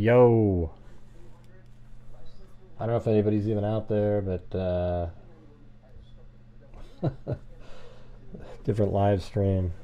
Yo. I don't know if anybody's even out there, but different live stream.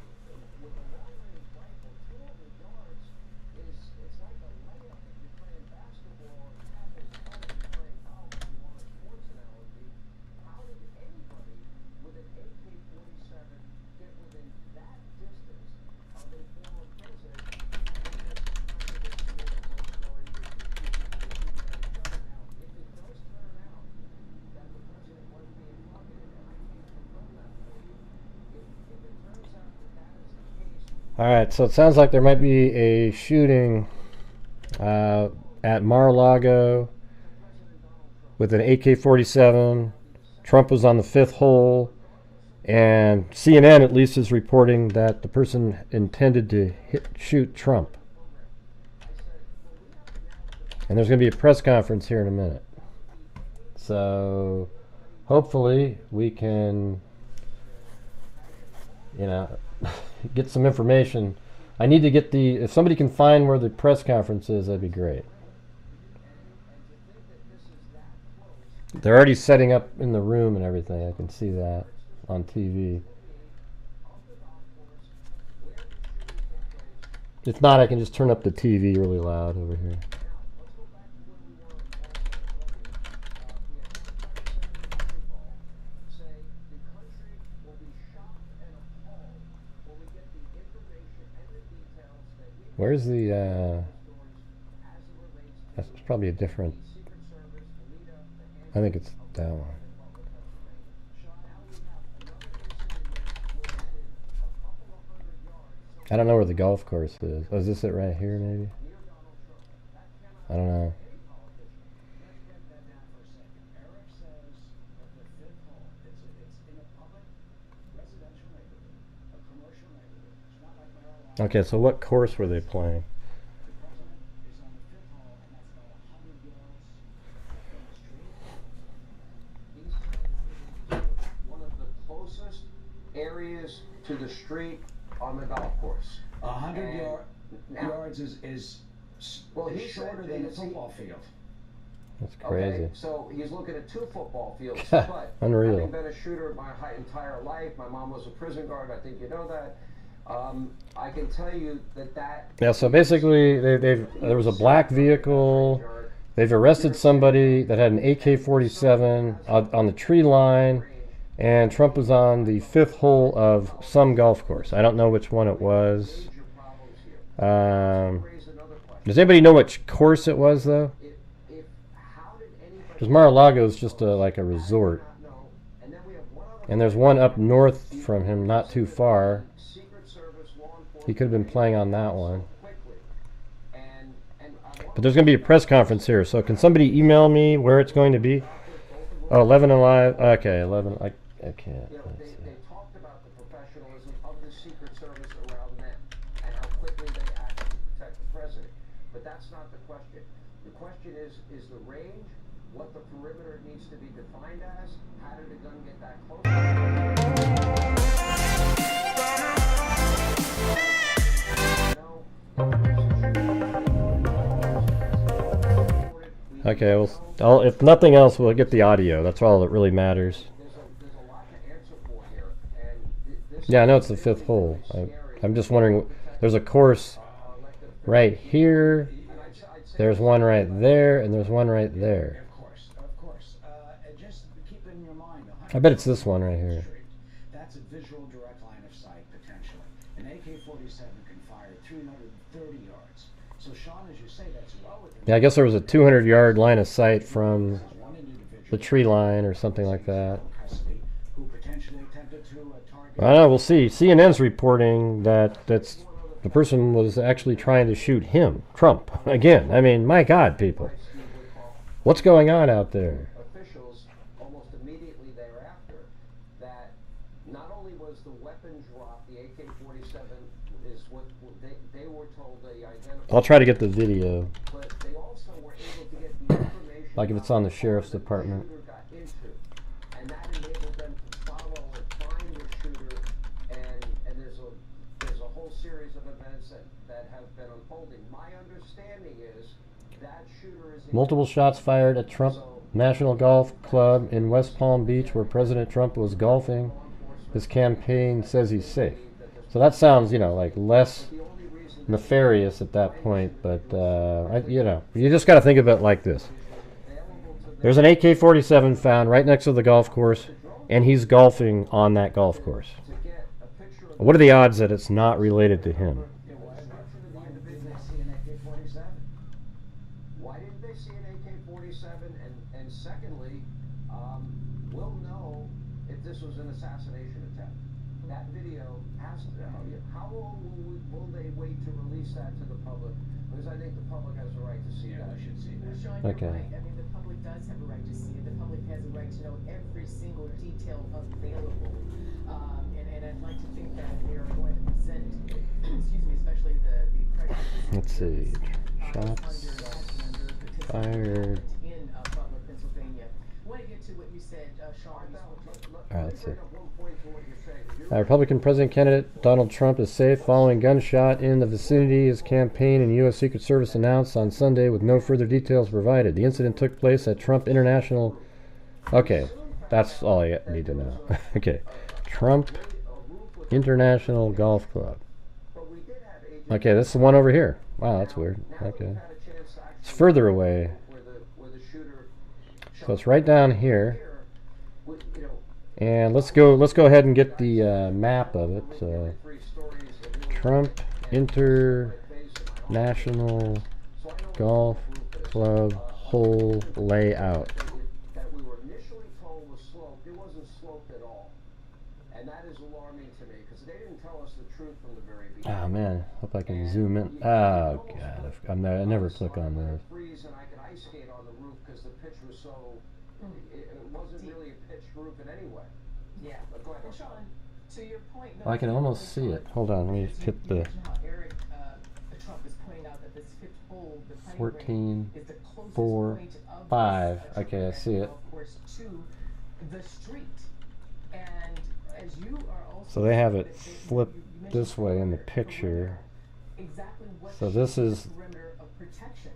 Alright, so it sounds like there might be a shooting at Mar-a-lago with an AK-47. Trump was on the 5th hole, and CNN at least is reporting that the person intended to shoot Trump. And there's going to be a press conference here in a minute. So hopefully we can, get some information. I need to get if somebody can find where the press conference is, that'd be great. They're already setting up in the room and everything. I can see that on TV. If not, I can just turn up the TV really loud over here. Where's the, that's probably a different, I think it's that one. I don't know where the golf course is. Oh, is this it right here, maybe? I don't know. Okay, so what course were they playing? One of the closest areas to the street on the golf course. 100 yards is shorter than a football field. That's crazy. Okay, so he's looking at 2 football fields. But unreal. Having been a shooter my entire life, my mom was a prison guard. I think you know that. I can tell you that. Yeah. So basically, there was a black vehicle. They've arrested somebody that had an AK-47 on the tree line, and Trump was on the 5th hole of some golf course. I don't know which one it was. Does anybody know which course it was, though? Because Mar-a-lago is just like a resort. And there's one up north from him, not too far. He could have been playing on that one. But there's going to be a press conference here, so can somebody email me where it's going to be? Oh, 11 and live. Okay, 11. I can't. They talked about the professionalism of the Secret Service around them and how quickly they act to protect the president. But that's not the question. The question is the range, what the perimeter needs to be defined as, how did a gun get that close? Okay, well, if nothing else, we'll get the audio. That's all that really matters. Yeah, I know it's the 5th hole. I'm just wondering, there's a course right here, there's one right there, and there's one right there. I bet it's this one right here. That's a visual direct line of sight, potentially. An AK-47 can fire 330 yards. So, Sean, as you say, that's well within... Yeah, I guess there was a 200-yard line of sight from the tree line or something like that. I don't know, we'll see. CNN's reporting that the person was actually trying to shoot him, Trump, again. I mean, my God, people. What's going on out there? Officials almost immediately thereafter that not only was the weapon dropped, the AK-47 is what they were told they identified. I'll try to get the video. But they also were able to get the information. Like if it's on the sheriff's department. And that enabled them to follow and find the shooter. And there's a whole series of events that have been unfolding. My understanding is That shooter is Multiple shots fired at Trump National Golf Club in West Palm Beach, where President Trump was golfing. His campaign says he's safe. So that sounds, you know, like less nefarious at that point, but you know, you just got to think of it like this. There's an AK-47 found right next to the golf course, and he's golfing on that golf course. What are the odds that it's not related to him? Why didn't they see an AK-47? And secondly, we'll know if this was an assassination attempt. That video has to tell you. How long will they wait to release that to the public? Because I think the public has a right to see that. I should see that. Sean, Okay. you're right. I mean, the public does have a right to see it. The public has a right to know every single detail available. And I'd like to think that they are going to present, excuse me, especially the prejudice. Let's see. Shots fired. In Butler, Pennsylvania. I want to get to what you said, Sean. All right, let's see. Republican president candidate Donald Trump is safe following gunshot in the vicinity. His campaign and U.S. Secret Service announced on Sunday with no further details provided. The incident took place at Trump International. Okay, that's all I need to know. Okay, Trump International Golf Club. Okay, this is the one over here. Wow, that's weird. Okay, it's further away. So it's right down here. And let's go ahead and get the map of it. Trump International Golf Club hole layout. That we were initially told was sloped. It wasn't sloped at all. And that is alarming to me because they didn't tell us the truth from the very beginning. Oh man, hope I can zoom in. Oh god, I never click on those. Freeze and I could ice skate on the roof because the pitch was so. It wasn't really a pitched roof in any way. Yeah. But go ahead. And Sean, to your point, I can almost see it. Hold on, let me hit the Eric Trump is pointing out that this fifth hole, the putting 14, green, is the closest 4, point of 5. this Okay, I see it. golf course to the street. And as you are also So they have it you flipped mentioned this way in the perimeter, picture. exactly what So this is perimeter of protection.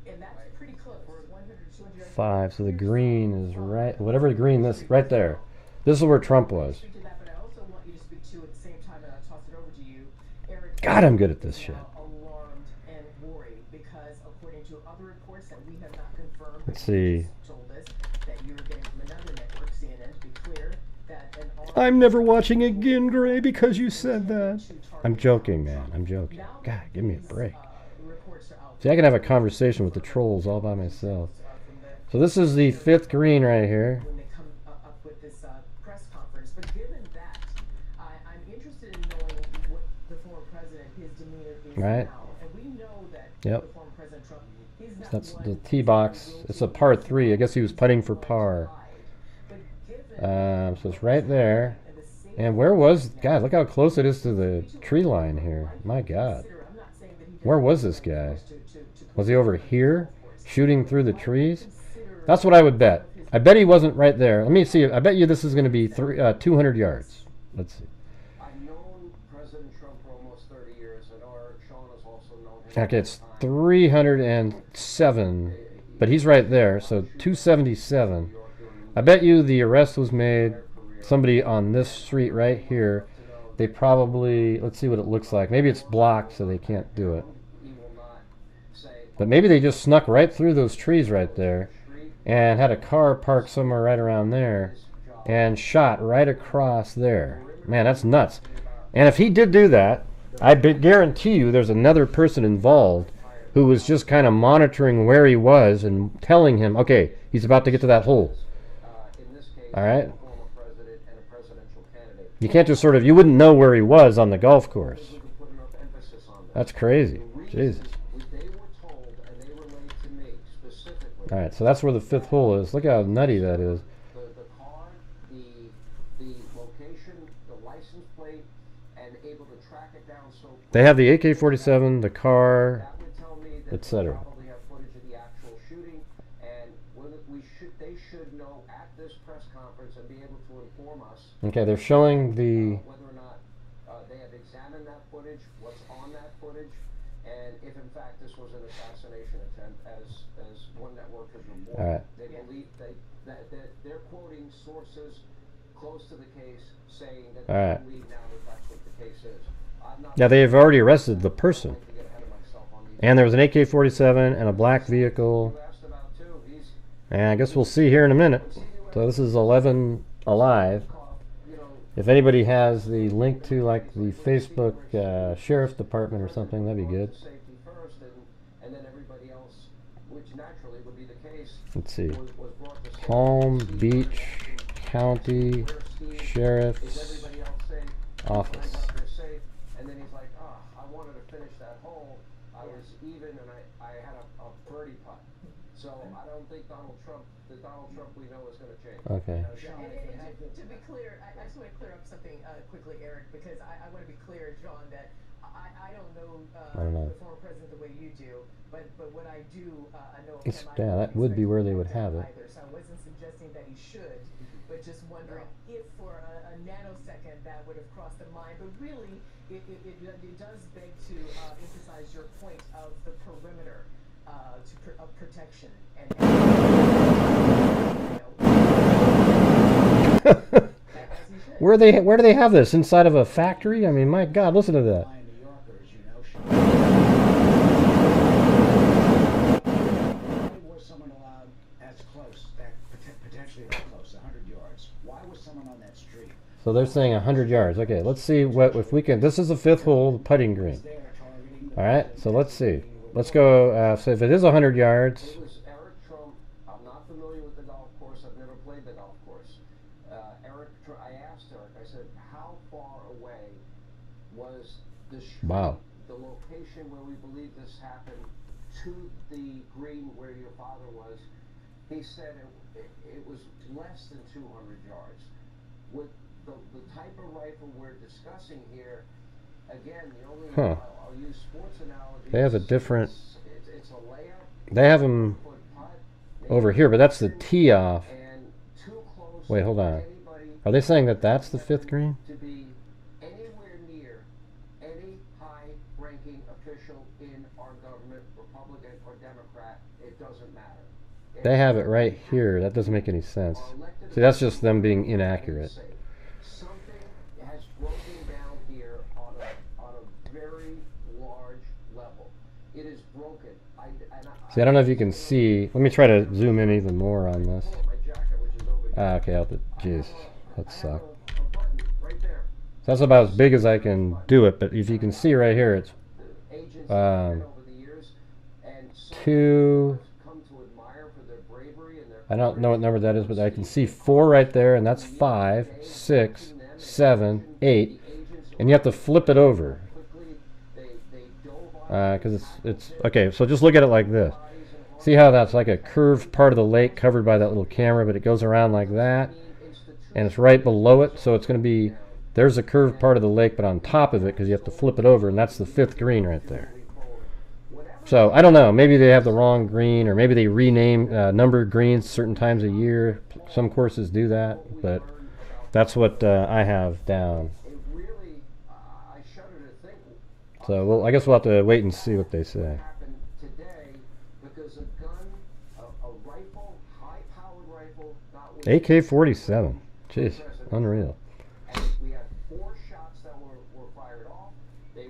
And that's pretty close. 100 to 200 yards. 5. So the green is right, whatever the green this right there. This is where Trump was. Speak to that, but I also want you to speak to at the same time, and I'll toss it over to you, Eric. God, I'm good at this shit. Alarmed and worried because according to other reports that we have not confirmed, Let's see. told us that you were getting from another network, CNN, to be clear that an I'm never watching again, Gray, because you said that. I'm joking, man. I'm joking. God, give me a break. See, I can have a conversation with the trolls all by myself. So this is the 5th green right here. when they come up with this press conference. But given that, I'm interested in knowing what the former president, his demeanor is Right. now. And we know that Yep. the former President Trump, he's not That's one the to tee box. It's a par 3. I guess he was putting for par. But given So it's right there. And where was... God, look how close it is to the tree line here. My God. I'm not saying that he Where was this guy? Was he over here? Shooting through the trees? That's what I would bet. I bet he wasn't right there. Let me see. I bet you this is going to be 200 yards. Let's see. I've known President Trump for almost 30 years, and Sean has also known him. Okay, it's 307, but he's right there, so 277. I bet you the arrest was made, somebody on this street right here. They probably, let's see what it looks like. Maybe it's blocked, so they can't do it. But maybe they just snuck right through those trees right there and had a car parked somewhere right around there and shot right across there. Man, that's nuts. And if he did do that, I guarantee you there's another person involved who was just kind of monitoring where he was and telling him, okay, he's about to get to that hole. All right? You can't just sort of, you wouldn't know where he was on the golf course. That's crazy. Jesus. All right, so that's where the 5th hole is. Look how nutty that is. The car, the location, the license plate, and able to track it down so They have the AK-47, the car, that would tell me that etc. they probably have footage of the actual shooting, and they should know at this press conference and be able to inform us Okay, they're showing the... whether or not they have examined that footage, what's on that footage, And if in fact this was an assassination attempt, as one network has reported, All right. they believe that they're quoting sources close to the case saying that All they right. believe now that that's what the case is. I'm not Yeah, they have already arrested the person. going to get ahead of myself on these. And there was an AK-47 and a black vehicle. You asked about too. He's And I guess we'll see here in a minute. So this is 11 alive. you know, If anybody has the link to like the Facebook Sheriff Department or something, that'd be good. safety first, and then everybody else, which naturally would be the case. Let's see. Was brought to safety. Palm Beach County Sheriff's Is everybody else safe? Office. They're safe, and then he's like, I wanted to finish that hole. I was even, and I had a birdie putt. So I don't think the Donald Trump we know is going to change. Okay. And to be clear, I just want to clear up something quickly, Eric, because I want to be clear, John, that I don't know the former president the way you do, but what I do, I know of him. Yeah, that would be where they would have it. Either, so I wasn't suggesting that he should, but just wondering if for a nanosecond that would have crossed the mind. But really, it does beg to emphasize your point of the perimeter of protection and Where do they have this? Inside of a factory? I mean, my God, listen to that. By New Yorkers, you know, why was someone allowed as close, that potentially that close, 100 yards? Why was someone on that street? So they're saying 100 yards. Okay, let's see what if we can. This is the fifth hole, the putting green. There targeting the All right, so let's see. Let's go. So if it is 100 yards, It was Eric Trump. I'm not familiar with the golf course. I've never played the golf course. I asked Eric. I said, how far away was the street, Wow. the location where we believe this happened, to the green where your father was? He said it was less than 200 yards. With the type of rifle we're discussing here, again, the only I'll use sports analogy. they have a different. It's a layup. They have them Foot putt, over here, but that's the tee off. and too close. Wait, hold to on. anybody Are they saying that that's the fifth green? to be anywhere near any high-ranking official in our government, Republican or Democrat. It doesn't matter. They have it right here. That doesn't make any sense. See, that's just them being inaccurate. Something has broken down here on a very large level. It is broken. See, I don't know if you can see. Let me try to zoom in even more on this. My jacket, which is over here. Okay, jeez, that I have sucked. a button right there. So that's about as big as I can do it. But if you can see right here, it's The agents Um, over the years, and so 2. come to admire for their bravery and their I don't know what number that is, but I can see 4 right there, and that's 5, 6, 7, 8, and you have to flip it over quickly they dove on because it's okay. So just look at it like this. See how that's like a curved part of the lake covered by that little camera, but it goes around like that, and it's right below it. So it's going to be there's a curved part of the lake, but on top of it because you have to flip it over, and that's the fifth green right there. So I don't know. Maybe they have the wrong green, or maybe they rename numbered greens certain times a year. Some courses do that, but that's what I have down. it really I shudder to think So I guess we'll have to wait and see what they say. happened today, because a gun, a rifle, high-powered rifle, not with AK-47. Jeez, unreal. and we had 4 shots that were fired off. They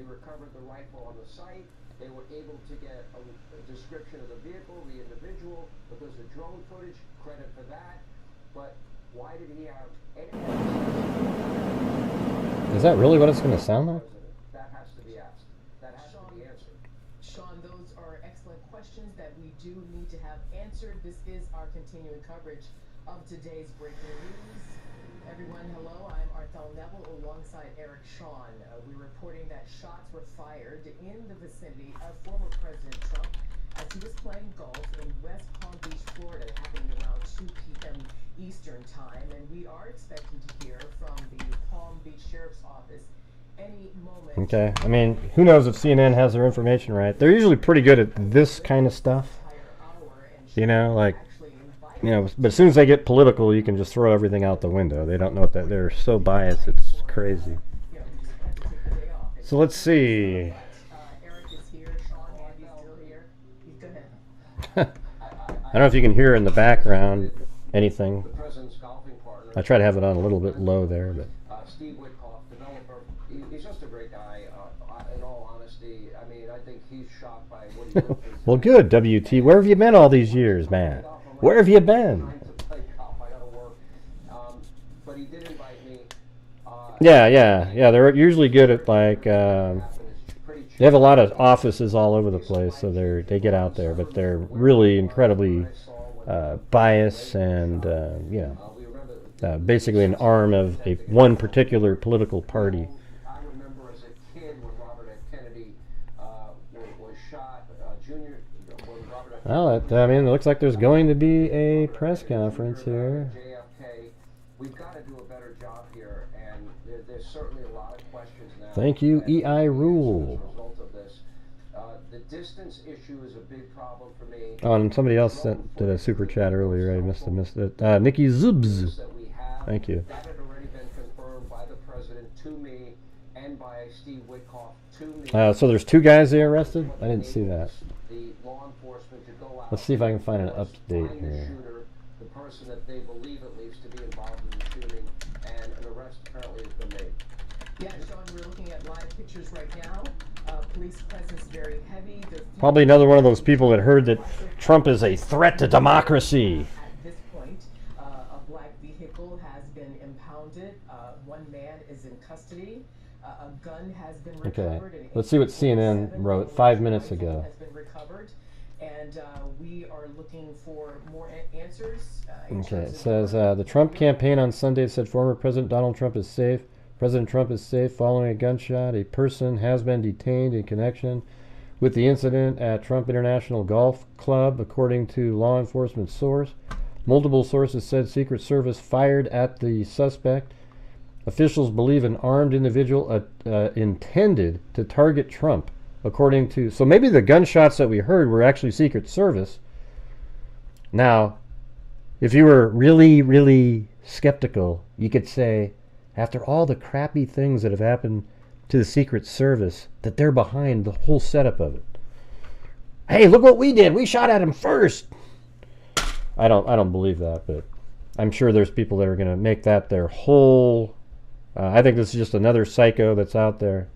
recovered the rifle on the site. They were able to get a description of the vehicle, the individual, because of drone footage. Credit for that. But why did he have any? Is that really what it's going to sound like? That has to be asked. That has to be answered. Sean, those are excellent questions that we do need to have answered. This is our continuing coverage of today's breaking news. Everyone, hello. I'm Arthel Neville alongside Eric Sean. We're reporting that shots were fired in the vicinity of former President Trump as he was playing golf in West Palm Beach, Florida, happening around 2 p.m. Eastern time. And we are expecting to hear from the Palm Beach Sheriff's Office any moment. Okay. I mean, who knows if CNN has their information right? They're usually pretty good at this kind of stuff. You know, like, you know, but as soon as they get political, you can just throw everything out the window. They don't know what that. They're so biased. It's crazy. So let's see. Eric is I don't know if you can hear in the background anything. The president's golfing partner. I try to have it on a little bit low there, but. Steve Witkoff, developer, he's just a great guy. In all honesty, I mean, I think he's shocked by what he did. Well, good, WT. Where have you been all these years, man? Where have you been? But he did invite me. Yeah. They're usually good at like. They have a lot of offices all over the place, so they get out there, but they're really incredibly biased and basically an arm of one particular political party. I remember as a kid when Robert F. Kennedy was shot. Well, I mean, it looks like there's going to be a press conference here. JFK, we've got to do a better job here, and there's certainly a lot of questions now. Thank you, EI Rule. As a result of this, the distance issue is a big problem for me. Oh, and somebody else did a super chat earlier. I missed it. Nikki Zubs. Thank you. That had already been confirmed by the president to me and by Steve Witkoff to me. So there's two guys they arrested? I didn't see that. The law enforcement to go out. Let's see if I can find an update find here. the shooter, the person that they believe at least to be involved in the shooting, and an arrest apparently has been made. Yeah, Sean, we're looking at live pictures right now. Police presence very heavy. Probably another one of those people that heard that Trump is a threat to democracy. At this point, a black vehicle has been impounded. One man is in custody. A gun has been recovered. Okay, let's see what CNN wrote 5 minutes ago. Has been recovered, and we are looking for more answers. Okay, it says the Trump campaign on Sunday said former President Donald Trump is safe. President Trump is safe following a gunshot. A person has been detained in connection with the incident at Trump International Golf Club, according to law enforcement source. Multiple sources said Secret Service fired at the suspect. Officials believe an armed individual intended to target Trump, according to... So maybe the gunshots that we heard were actually Secret Service. Now, if you were really, really skeptical, you could say, after all the crappy things that have happened to the Secret Service, that they're behind the whole setup of it. Hey, look what we did. We shot at him first. I don't believe that, but I'm sure there's people that are going to make that their whole... I think this is just another psycho that's out there.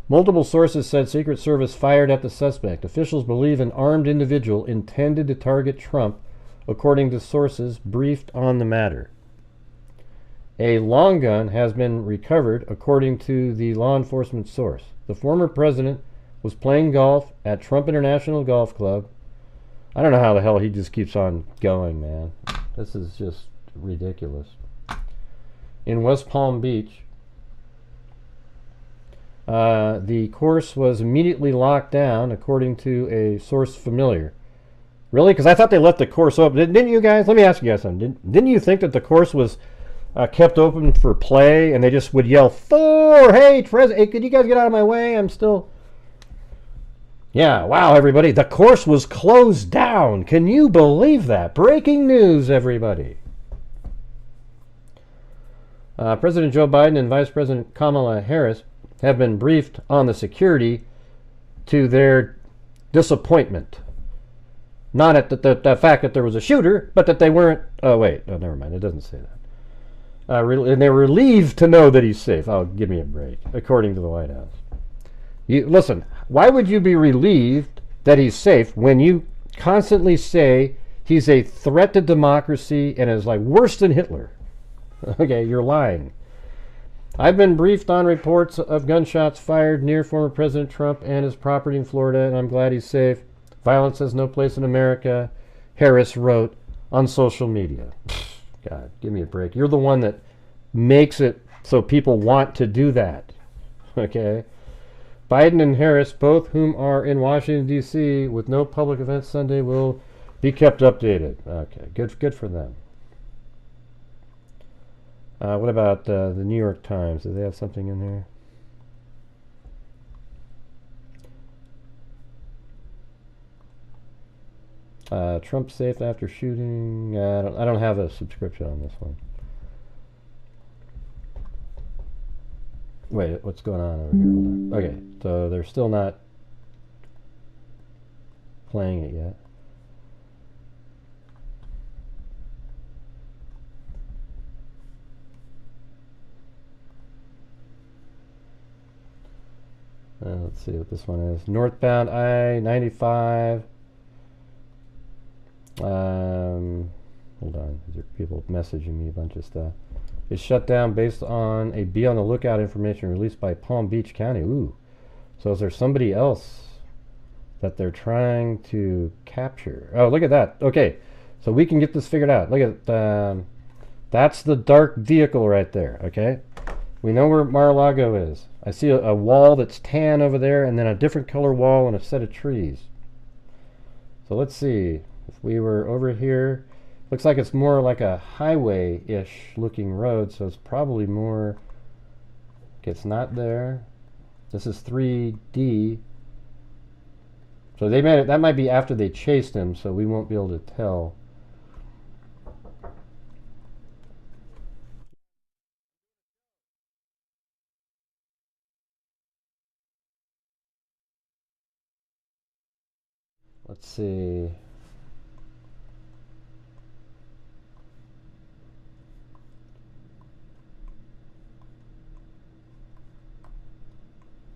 Multiple sources said Secret Service fired at the suspect. Officials believe an armed individual intended to target Trump, according to sources briefed on the matter. A long gun has been recovered, according to the law enforcement source. The former president was playing golf at Trump International Golf Club. I don't know how the hell he just keeps on going, man. This is just ridiculous. In West Palm Beach, the course was immediately locked down, according to a source familiar. Really? Because I thought they left the course open. Didn't you guys? Let me ask you guys something. Didn't you think that the course was kept open for play, and they just would yell, Thor, hey, could you guys get out of my way? I'm still... Yeah, wow, everybody. The course was closed down. Can you believe that? Breaking news, everybody. President Joe Biden and Vice President Kamala Harris have been briefed on the security to their disappointment. Not at the fact that there was a shooter, but that they weren't... Oh, wait. Oh, never mind. It doesn't say that. And they were relieved to know that he's safe. Oh, give me a break, according to the White House. Listen, why would you be relieved that he's safe when you constantly say he's a threat to democracy and is like worse than Hitler? Okay, you're lying. I've been briefed on reports of gunshots fired near former President Trump and his property in Florida, and I'm glad he's safe. Violence has no place in America, Harris wrote on social media. God, give me a break. You're the one that makes it so people want to do that. Okay? Biden and Harris, both whom are in Washington, D.C., with no public events Sunday, will be kept updated. Okay, good for them. What about the New York Times? Do they have something in there? Trump safe after shooting. I don't have a subscription on this one. Wait, what's going on over here? Hold on. Okay, so they're still not... playing it yet. Let's see what this one is. Northbound I-95. Hold on. These are people messaging me a bunch of stuff. Is shut down based on a be on the lookout information released by Palm Beach County. Ooh. So is there somebody else that they're trying to capture? Oh, look at that. Okay. So we can get this figured out. Look at that's the dark vehicle right there. Okay. We know where Mar-a-lago is. I see a wall that's tan over there and then a different color wall and a set of trees. So let's see. If we were over here, looks like it's more like a highway-ish looking road, so it's probably more, okay, it's not there. This is 3D. So they made it, that might be after they chased him, so we won't be able to tell. Let's see.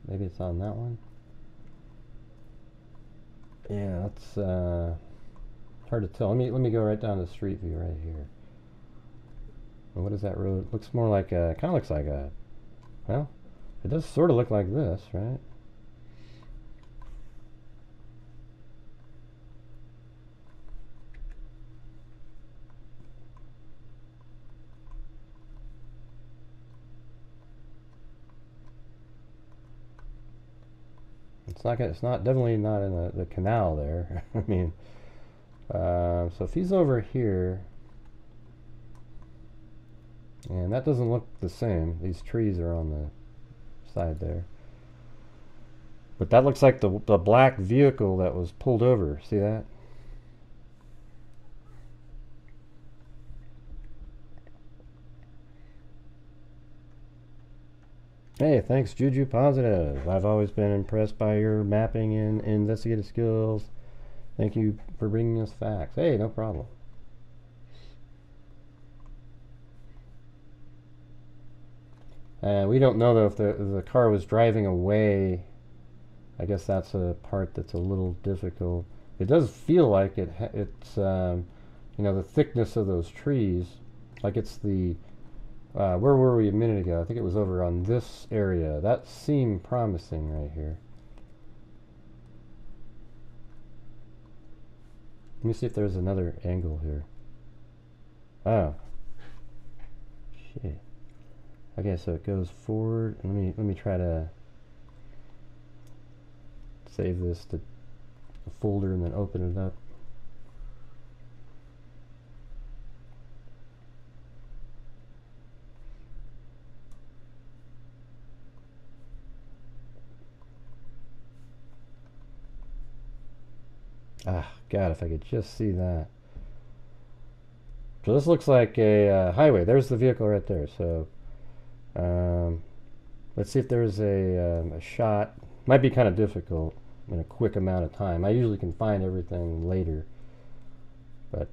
Maybe it's on that one. Yeah, that's hard to tell. Let me go right down the street view right here. And what is that road? Looks more like a, kind of looks like a, well, it does sort of look like this, right? It's not definitely not in the canal there. I mean, so if he's over here, and that doesn't look the same. These trees are on the side there, but that looks like the black vehicle that was pulled over. See that? Hey, thanks, Juju Positive. I've always been impressed by your mapping and investigative skills. Thank you for bringing us facts. Hey, no problem. We don't know though if the car was driving away. I guess that's a part that's a little difficult. It does feel like it's you know, the thickness of those trees, like it's the where were we a minute ago? I think it was over on this area. That seemed promising right here. Let me see if there's another angle here. Oh. Shit. Okay, so it goes forward. Let me try to save this to a folder and then open it up. Ah, God, if I could just see that. So this looks like a highway. There's the vehicle right there. So let's see if there's a shot. Might be kind of difficult in a quick amount of time. I usually can find everything later, but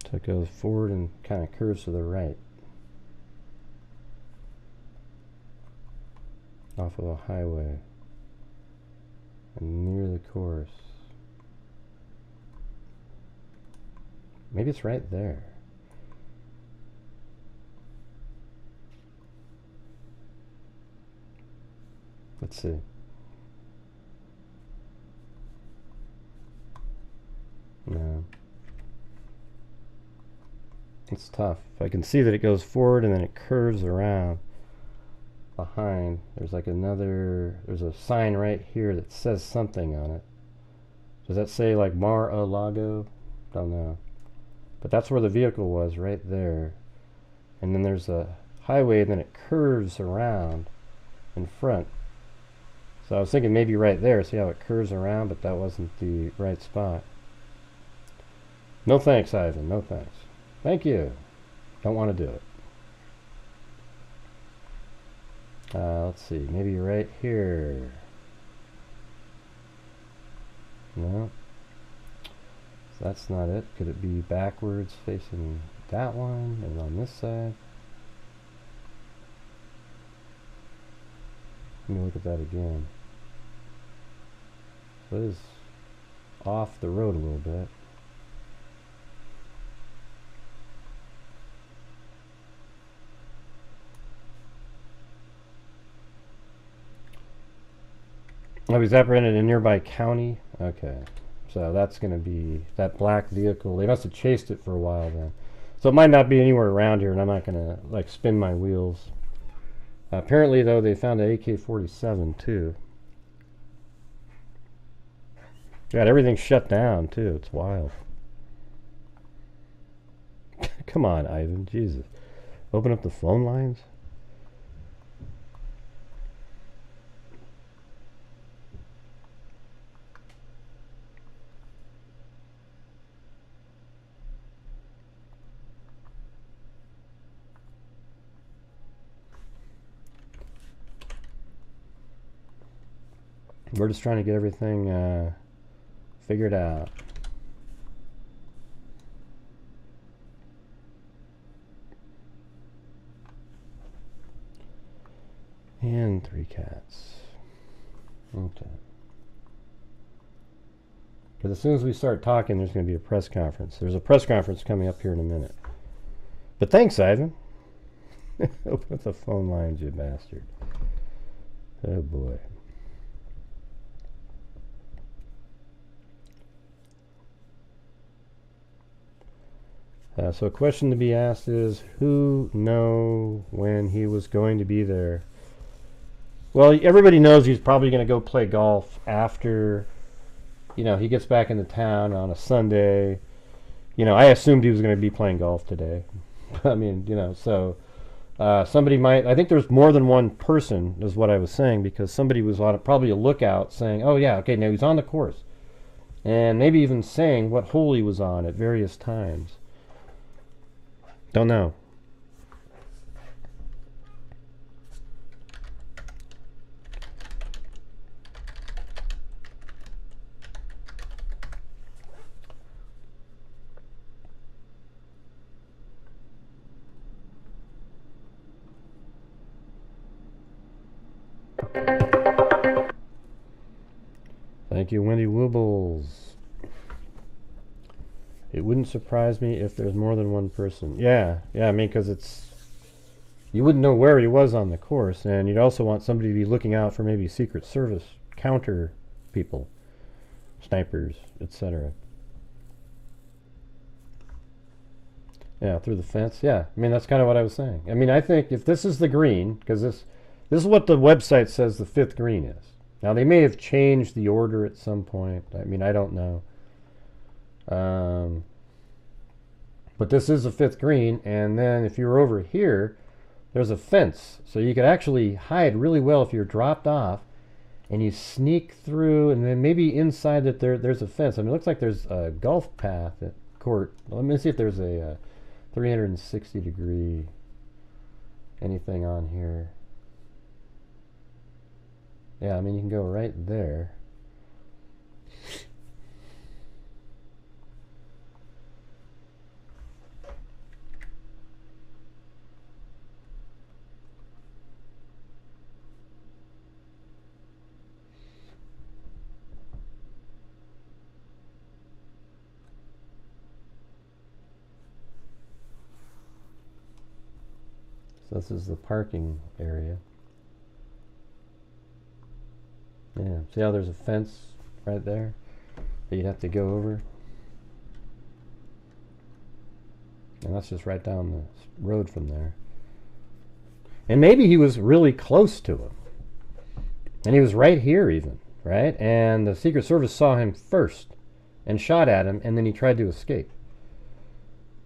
so it goes forward and kind of curves to the right off of a highway and near the course. Maybe it's right there. Let's see. No. It's tough. I can see that it goes forward and then it curves around behind. There's like there's a sign right here that says something on it. Does that say like Mar-a-lago? Don't know. But that's where the vehicle was, right there. And then there's a highway and then it curves around in front. So I was thinking maybe right there, see how it curves around, but that wasn't the right spot. No thanks, Ivan, no thanks. Thank you. Don't want to do it. Let's see, maybe right here. No. So that's not it. Could it be backwards facing that one and on this side? Let me look at that again. So it is off the road a little bit. Oh, he's apprehended in a nearby county? Okay. So that's going to be that black vehicle. They must have chased it for a while then. So it might not be anywhere around here, and I'm not going to like spin my wheels. Apparently, though, they found an AK-47 too. God, everything's shut down too. It's wild. Come on, Ivan. Jesus. Open up the phone lines? We're just trying to get everything figured out. And 3 cats. Okay. Because as soon as we start talking, there's going to be a press conference. There's a press conference coming up here in a minute. But thanks, Ivan. Open up the phone lines, you bastard. Oh, boy. So a question to be asked is, who know when he was going to be there? Well, everybody knows he's probably going to go play golf after, you know, he gets back into town on a Sunday. You know, I assumed he was going to be playing golf today. I mean, you know, so somebody might, I think there's more than one person is what I was saying, because somebody was on probably a lookout saying, oh yeah, okay, now he's on the course. And maybe even saying what hole he was on at various times. Don't know. Thank you, Wendy Woobles. It wouldn't surprise me if there's more than one person. Yeah, I mean, because it's... You wouldn't know where he was on the course, and you'd also want somebody to be looking out for maybe Secret Service counter people, snipers, etc. Yeah, through the fence. Yeah, I mean, that's kind of what I was saying. I mean, I think if this is the green, because this is what the website says the 5th green is. Now, they may have changed the order at some point. I mean, I don't know. But this is a 5th green, and then if you're over here, there's a fence. So you could actually hide really well if you're dropped off, and you sneak through, and then maybe inside that there's a fence. I mean, it looks like there's a golf path at court. Let me see if there's a 360-degree anything on here. Yeah, I mean, you can go right there. So this is the parking area. Yeah, see how there's a fence right there that you'd have to go over? And that's just right down the road from there. And maybe he was really close to him. And he was right here even, right? And the Secret Service saw him first and shot at him, and then he tried to escape.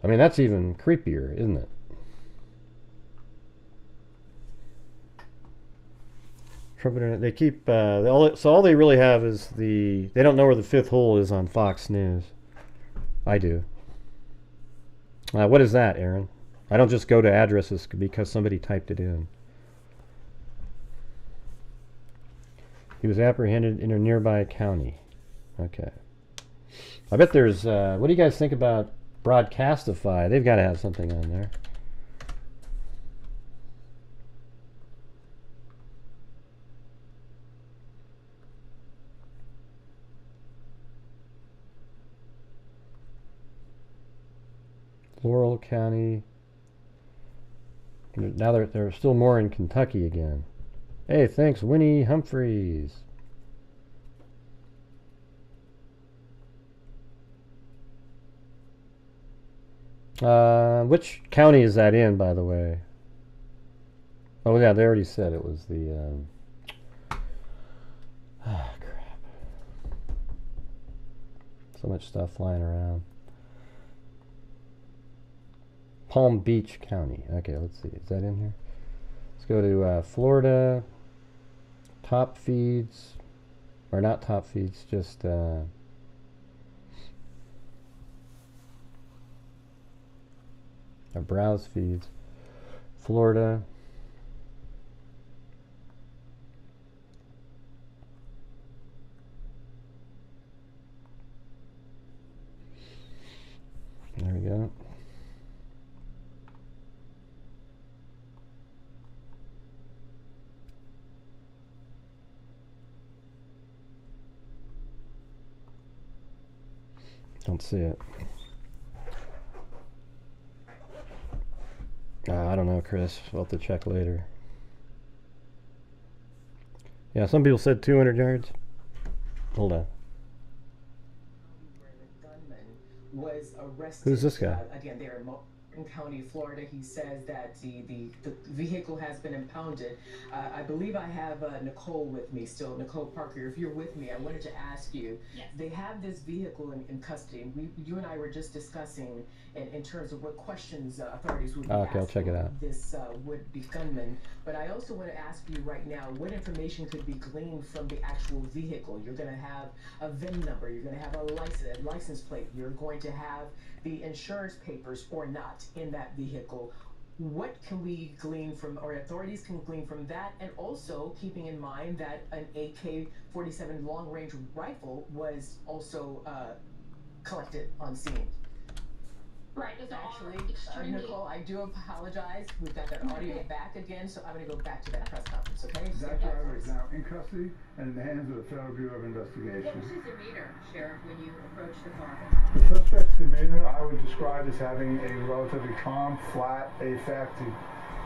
I mean, that's even creepier, isn't it? Trumpeter. They keep so all they really have is they don't know where the fifth hole is on Fox News. I do. What is that, Aaron? I don't just go to addresses because somebody typed it in. He was apprehended in a nearby county. Okay. I bet there's... what do you guys think about Broadcastify? They've got to have something on there. Laurel County. Now there are still more in Kentucky again. Hey, thanks, Winnie Humphreys. Which county is that in, by the way? Oh, yeah, they already said it was the... crap. So much stuff flying around. Palm Beach County. Okay, let's see. Is that in here? Let's go to Florida. Top feeds. Or not top feeds, just... or browse feeds. Florida. There we go. Don't see it. I don't know, Chris. We'll have to check later. Yeah, some people said 200 yards. Hold on. Was arrested. Who's this guy? Again, there in Morgan County, Florida. He says that the vehicle has been impounded. I believe I have Nicole with me still. Nicole Parker, if you're with me, I wanted to ask you. Yes. They have this vehicle in custody. You and I were just discussing in terms of what questions authorities would be asking I'll check it out. This would-be gunman. But I also want to ask you right now, what information could be gleaned from the actual vehicle? You're going to have a VIN number. You're going to have a license plate. You're going to have the insurance papers or not in that vehicle. What can we glean from, or authorities can glean from that, and also keeping in mind that an AK-47 long-range rifle was also collected on scene? Right, it's Actually, extremely... Nicole, I do apologize. We've got that audio back again, so I'm going to go back to that press conference, okay? That driver is now in custody and in the hands of the Federal Bureau of Investigation. What was his demeanor, Sheriff, when you approached the car? The suspect's demeanor I would describe as having a relatively calm, flat affect. He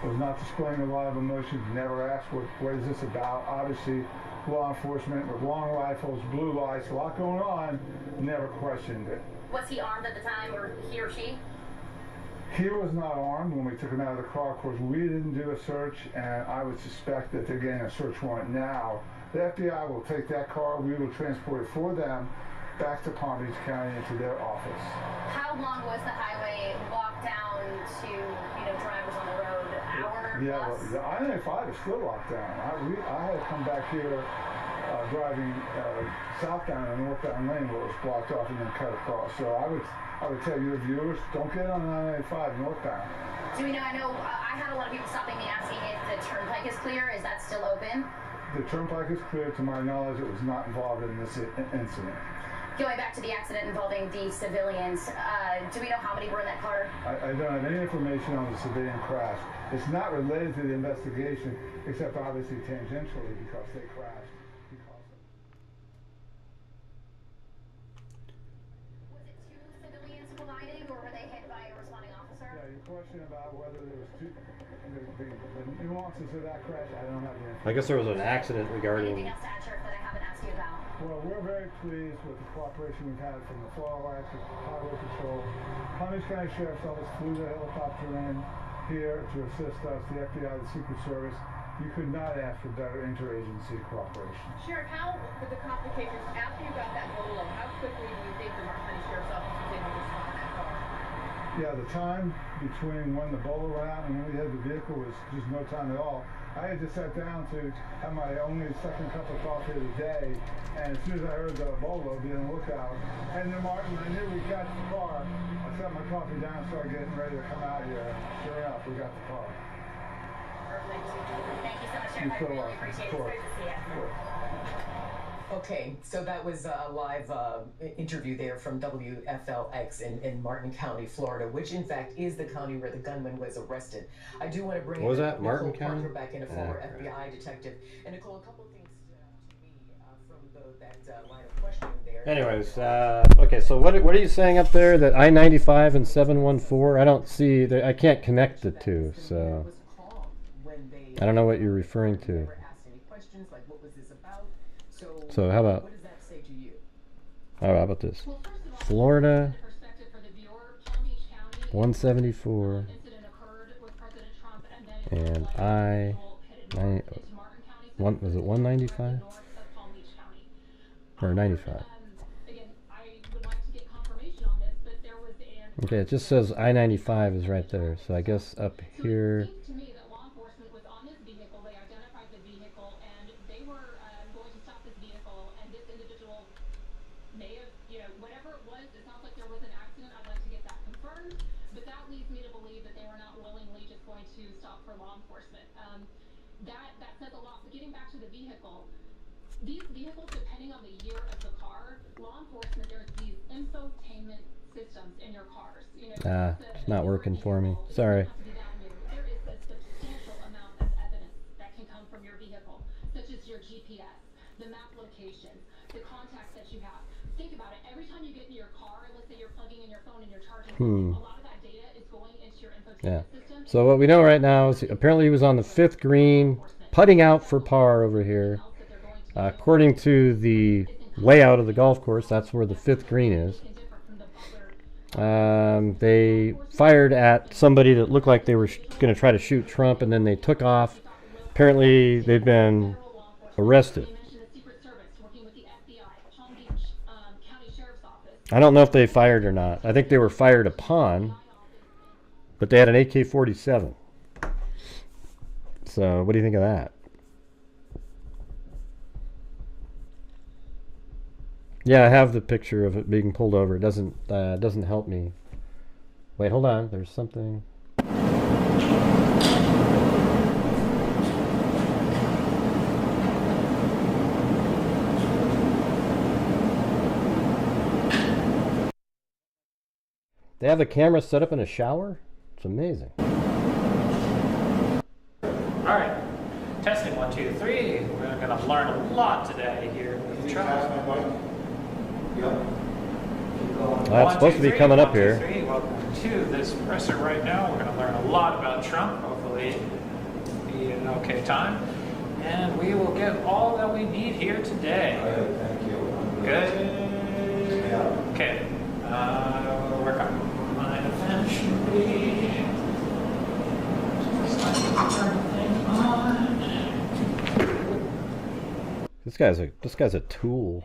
was not displaying a lot of emotions, never asked what is this about. Obviously, law enforcement with long rifles, blue lights, a lot going on, never questioned it. Was he armed at the time, or he or she? He was not armed when we took him out of the car. Of course, we didn't do a search, and I would suspect that they're getting a search warrant now. The FBI will take that car. We will transport it for them back to Palm Beach County into their office. How long was the highway locked down to, drivers on the road? Hour Yeah, plus? the I-95 is still locked down. I had to come back here driving southbound and northbound lane where it was blocked off and then cut across. So I would tell your viewers, don't get on the I-95 northbound. Do we know? I know I had a lot of people stopping me asking if the turnpike is clear. Is that still open? The turnpike is clear. To my knowledge, it was not involved in this incident. Going back to the accident involving the civilians, do we know how many were in that car? I don't have any information on the civilian crash. It's not related to the investigation, except obviously tangentially because they crashed. Was it two civilians colliding, or were they hit by a responding officer? Yeah, your question about whether there was two, the nuances of that crash, I don't have the information. I guess there was an accident regarding... Anything else to add, Sheriff, that I haven't asked you about? Well, we're very pleased with the cooperation we've had from the Florida Highway Patrol. Palm Beach County Sheriff's Office flew the helicopter in here to assist us, the FBI, the Secret Service. You could not ask for better interagency cooperation. Sheriff, how, with the complications, after you got that photo, how quickly do you think the Mar-a-Lago Sheriff's Office was able to respond to that car? Yeah, the time between when the bolo went out and when we had the vehicle was just no time at all. I had just sat down to have my only second cup of coffee of the day, and as soon as I heard the bolo, be on the lookout. And then Martin, I knew we got the car. I set my coffee down and started getting ready to come out here. Sure enough, we got the car. Perfect. Thank you so much, Sheriff. You're I so really welcome. appreciate it. It's Of course. great to see you. Of course. Okay, so that was a live interview there from WFLX in Martin County, Florida, which in fact is the county where the gunman was arrested. I do want to bring What was in that, Martin Nicole County? Parker back in, a former Yeah. FBI detective. And Nicole, a couple of things to me from that line of questioning there. Anyways, okay, so what are you saying up there? That I-95 and 714? I don't see, I can't connect the two, so I don't know what you're referring to. Never asked any questions like what was this about? So how about, What does that say to you? how about this? Well, first of all, Florida, the perspective for the viewer, Palm Beach County, 174, incident occurred with President Trump, and then and headed north into Martin County, so was it 195? north of Palm Beach County. Or 95? Again, I would like to get confirmation on this, but there was an... Okay, it just says I-95 is right there, so I guess up here. It seems to me that law enforcement was on this vehicle, they identified the vehicle, and they were going to stop this vehicle, and this individual may have, whatever it was, it sounds like there was an accident. I'd like to get that confirmed, but that leads me to believe that they were not willingly just going to stop for law enforcement. That says a lot. But getting back to the vehicle, these vehicles, depending on the year of the car, law enforcement, there's these infotainment systems in your cars. It's not working for me. Sorry. There is a substantial amount of evidence that can come from your vehicle, such as your GPS, the map location, the contacts that you have. Think about it. Every time you get in your car, let's say you're plugging in your phone and you're charging, a lot of that data is going into your infotainment system. So what we know right now is apparently he was on the 5th green, putting out for par over here. According to the layout of the golf course, that's where the 5th green is. They fired at somebody that looked like they were going to try to shoot Trump, and then they took off. Apparently, they've been arrested. I don't know if they fired or not. I think they were fired upon, but they had an AK-47. So, what do you think of that? Yeah, I have the picture of it being pulled over. It doesn't help me. Wait, hold on. There's something. They have the camera set up in a shower? It's amazing. All right, testing 1, 2, 3. We're going to learn a lot today here with the truck. Well, that's supposed to be coming up here. 1, 2, 3. Welcome to this presser right now. We're going to learn a lot about Trump. Hopefully, be an okay time, and we will get all that we need here today. Good. Okay. We'll work on mine eventually. Just like to turn things on. This guy's a tool.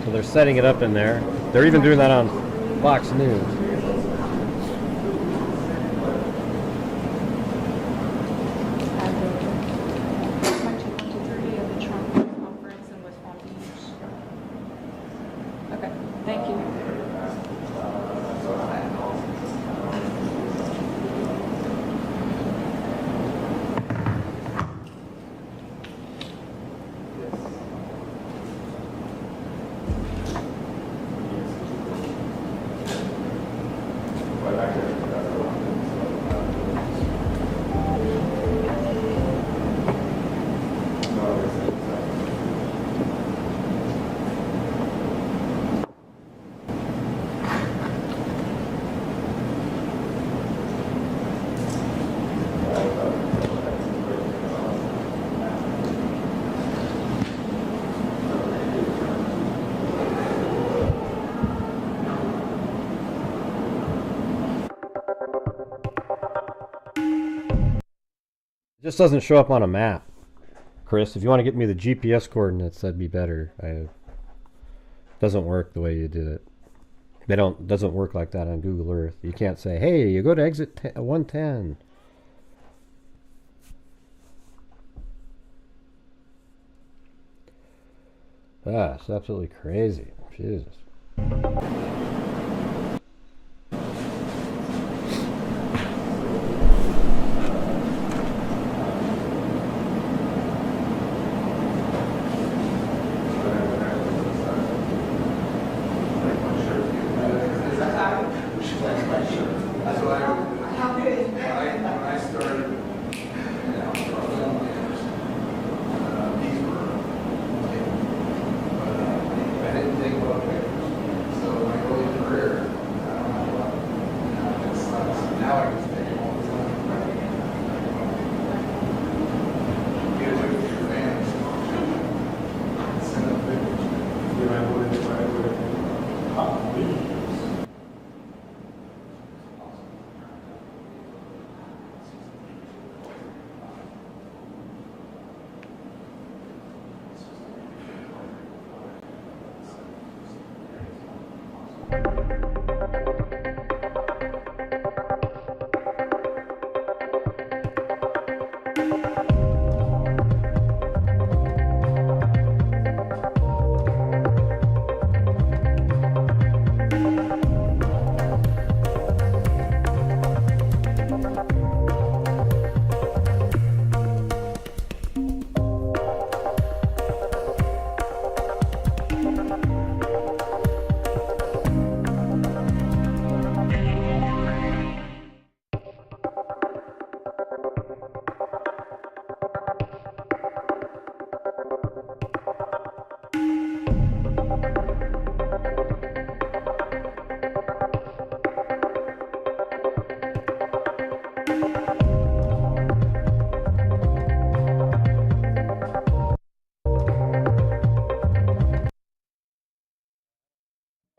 So they're setting it up in there. They're even doing that on Fox News. Okay, thank you. It just doesn't show up on a map. Chris. If you want to get me the GPS coordinates, that'd be better. It doesn't work the way you did it. Doesn't work like that on Google Earth. You can't say, hey, you go to exit 110. Ah, it's absolutely crazy. Jesus.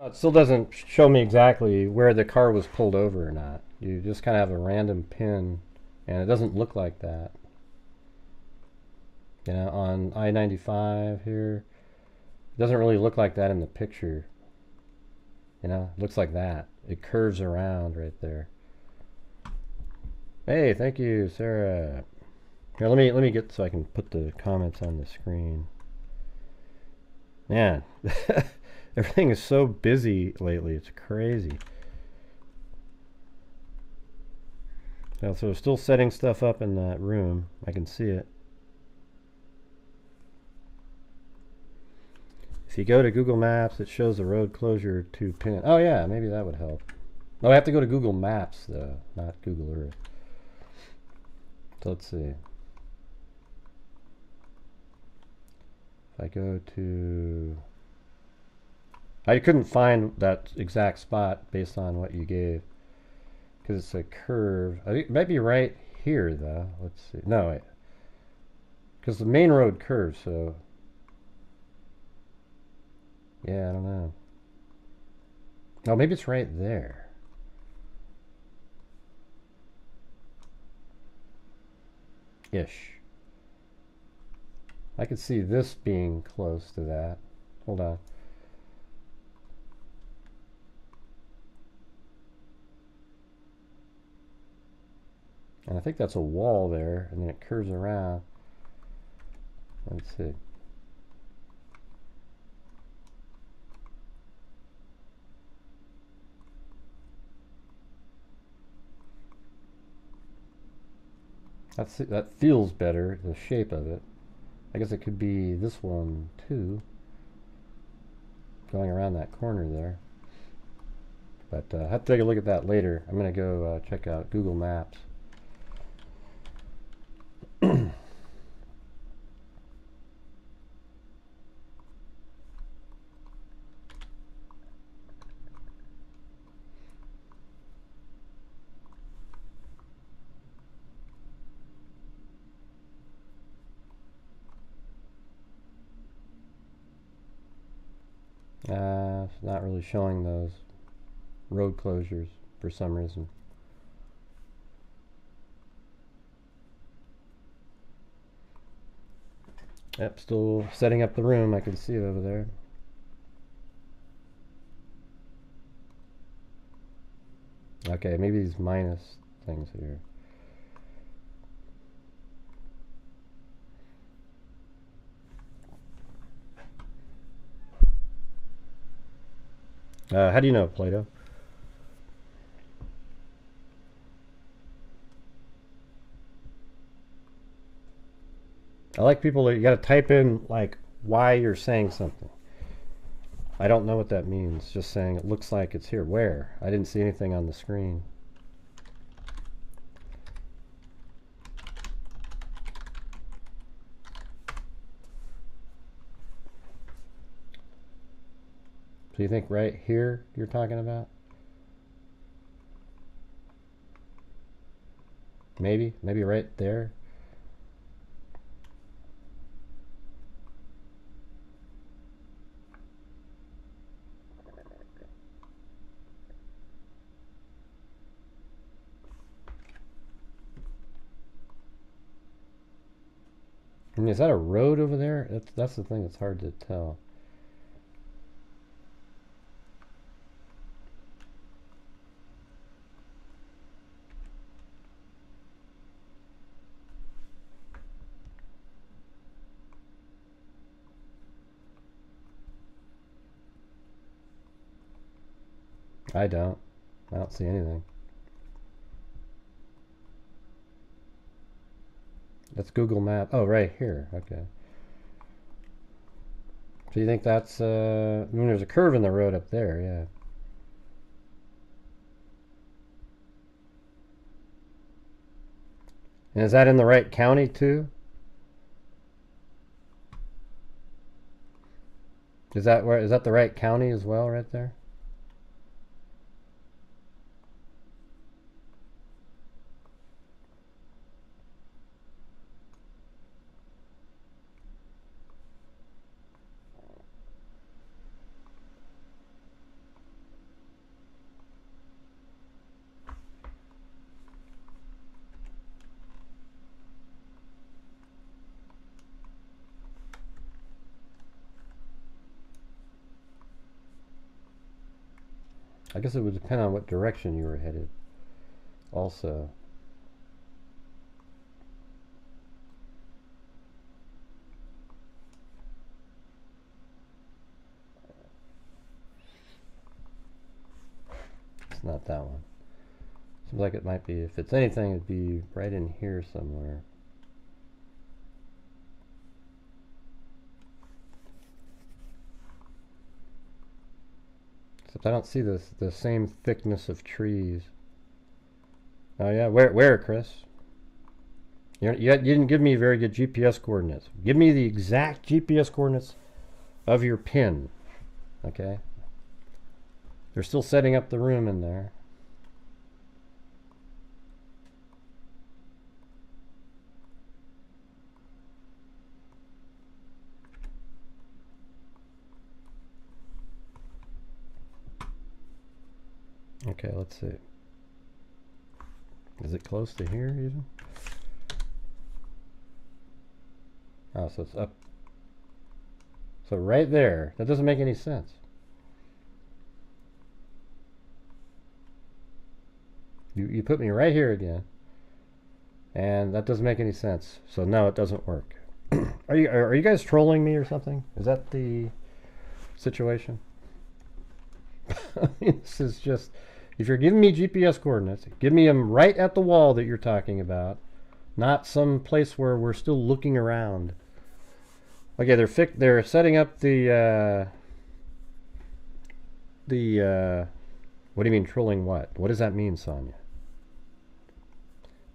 It still doesn't show me exactly where the car was pulled over or not. You just kind of have a random pin, and it doesn't look like that. You know, on I-95 here, it doesn't really look like that in the picture. You know, it looks like that. It curves around right there. Hey, thank you, Sarah. Here, let me get so I can put the comments on the screen. Man. Everything is so busy lately. It's crazy. Now, so still setting stuff up in that room. I can see it. If you go to Google Maps, it shows the road closure to pin. Oh yeah, maybe that would help. Oh, I have to go to Google Maps though, not Google Earth. So let's see. If I go to... I couldn't find that exact spot based on what you gave, because it's a curve. I think it might be right here, though. Let's see. No, wait. Because the main road curves, so... Yeah, I don't know. Oh, maybe it's right there. Ish. I could see this being close to that. Hold on. And I think that's a wall there, and then it curves around. Let's see. That feels better, the shape of it. I guess it could be this one too, going around that corner there. But I have to take a look at that later. I'm going to go check out Google Maps. It's not really showing those road closures for some reason. Yep, still setting up the room. I can see it over there. Okay, maybe these minus things here. How do you know, Plato? I like people that you got to type in like why you're saying something. I don't know what that means. Just saying it looks like it's here. Where? I didn't see anything on the screen. So you think right here you're talking about? Maybe right there. I mean, is that a road over there? That's the thing that's hard to tell. I don't see anything. That's Google Map. Oh, right here. Okay. So you think that's, I mean, there's a curve in the road up there, yeah. And is that in the right county too? Is that the right county as well right there? I guess it would depend on what direction you were headed also. It's not that one. Seems like it might be, if it's anything, it'd be right in here somewhere. Except I don't see the same thickness of trees. Oh yeah, where, Chris? You didn't give me very good GPS coordinates. Give me the exact GPS coordinates of your pin. Okay? They're still setting up the room in there. Okay, let's see. Is it close to here even? Oh, so it's up. So right there. That doesn't make any sense. You put me right here again. And that doesn't make any sense. So no, it doesn't work. Are you guys trolling me or something? Is that the situation? I mean, this is just, if you're giving me GPS coordinates, give me them right at the wall that you're talking about, not some place where we're still looking around. Okay, they're setting up the what do you mean trolling what? What does that mean, Sonia?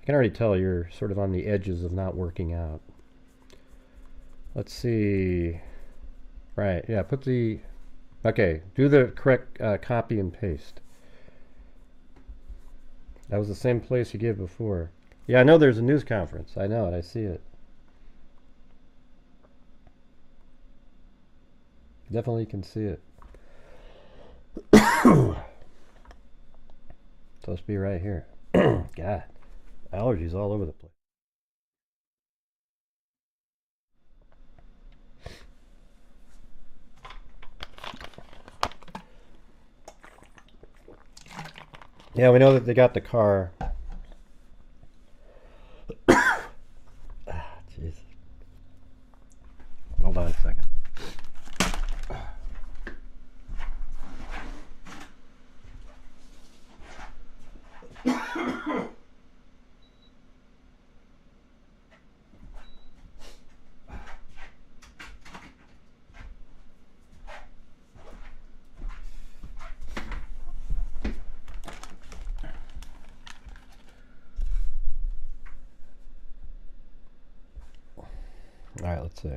I can already tell you're sort of on the edges of not working out. Let's see. Right, yeah, okay, do the correct copy and paste. That was the same place you gave before. Yeah, I know there's a news conference. I know it, I see it. Definitely can see it. Supposed to be right here. God, allergies all over the place. Yeah, we know that they got the car. Jeez. Hold on a second. All right, let's see.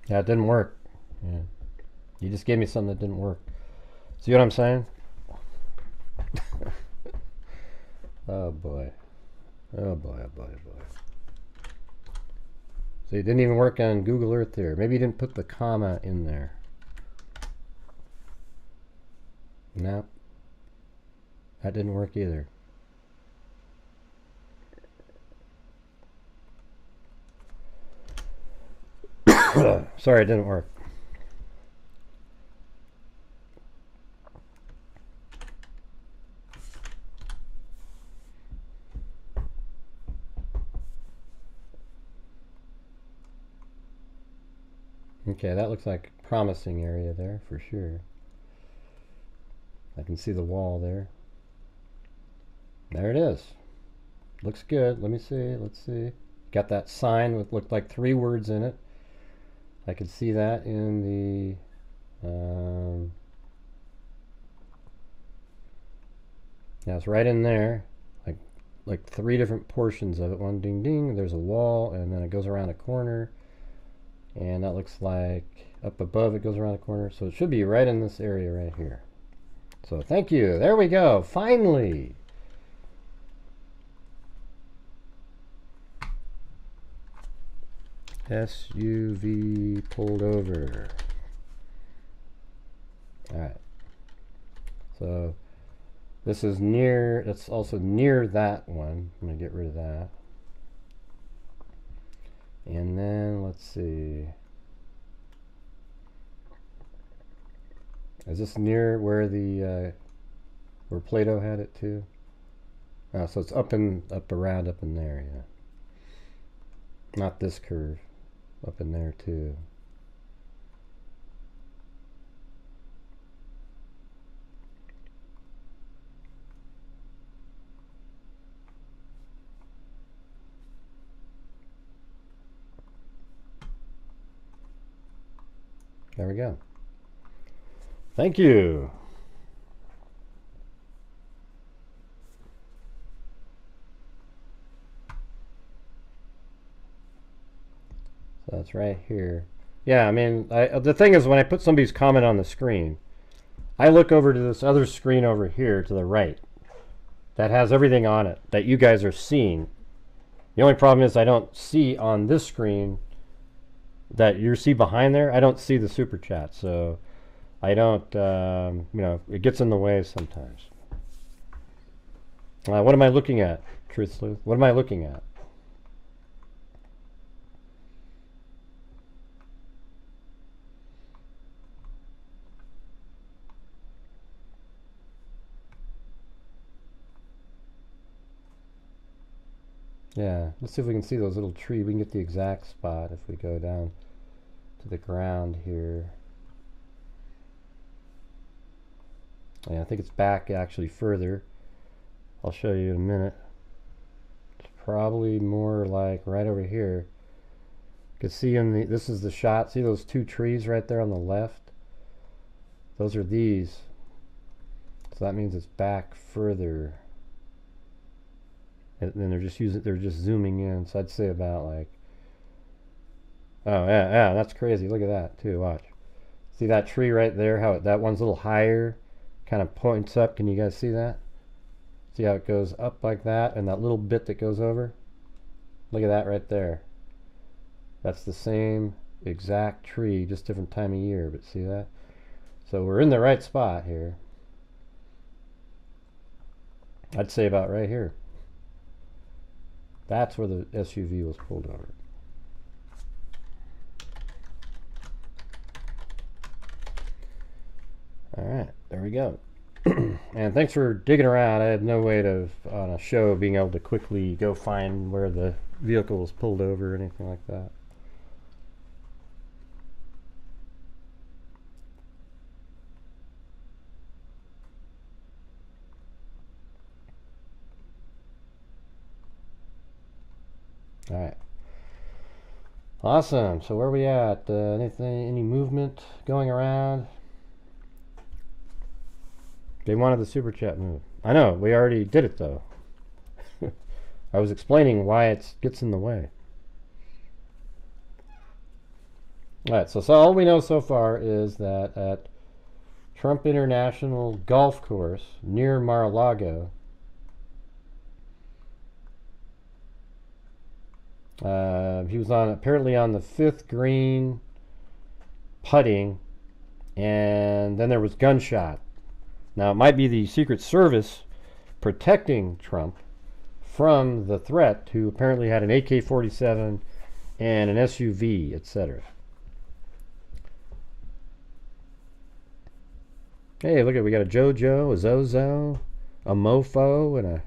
Yeah, it didn't work. Yeah. You just gave me something that didn't work. See what I'm saying? Oh boy. Oh boy, oh boy, oh boy. So it didn't even work on Google Earth there. Maybe you didn't put the comma in there. Nope. That didn't work either. Sorry, it didn't work. Okay, that looks like a promising area there for sure. I can see the wall there. There it is. Looks good. Let me see. Let's see. Got that sign with looked like 3 words in it. I can see that in the yeah, it's right in there. Like 3 different portions of it. One ding ding. There's a wall, and then it goes around a corner. And that looks like up above it goes around a corner. So it should be right in this area right here. So thank you. There we go. Finally. SUV pulled over. Alright. So this is near, it's also near that one. I'm going to get rid of that. And then let's see. Is this near where the where Plato had it too? Oh, so it's up in there, yeah. Not this curve, up in there too. There we go. Thank you. So that's right here. Yeah, I mean, the thing is, when I put somebody's comment on the screen, I look over to this other screen over here to the right that has everything on it that you guys are seeing. The only problem is I don't see on this screen that you see behind there. I don't see the super chat, so I don't, you know, it gets in the way sometimes. What am I looking at, Truth Sleuth? What am I looking at? Yeah, let's see if we can see those little trees. We can get the exact spot if we go down to the ground here. Yeah, I think it's back actually further. I'll show you in a minute. It's probably more like right over here. You can see in the, this is the shot. See those 2 trees right there on the left? Those are these. So that means it's back further. And then they're just zooming in. So I'd say about like, oh yeah, that's crazy. Look at that too. Watch. See that tree right there? How that one's a little higher, kind of points up. Can you guys see that? See how it goes up like that, and that little bit that goes over? Look at that right there. That's the same exact tree, just different time of year, but see that? So we're in the right spot here. I'd say about right here. That's where the SUV was pulled over. All right, there we go. And thanks for digging around. I had no way to, on a show, being able to quickly go find where the vehicle was pulled over or anything like that. All right. Awesome. So where are we at? Any movement going around? They wanted the super chat move. I know, we already did it though. I was explaining why it gets in the way. Alright, so all we know so far is that at Trump International Golf Course near Mar-a-lago, he was apparently on the 5th green putting, and then there was gunshot. Now, it might be the Secret Service protecting Trump from the threat, who apparently had an AK-47 and an SUV, etc. Hey, look at, we got a JoJo, a Zozo, a Mofo, and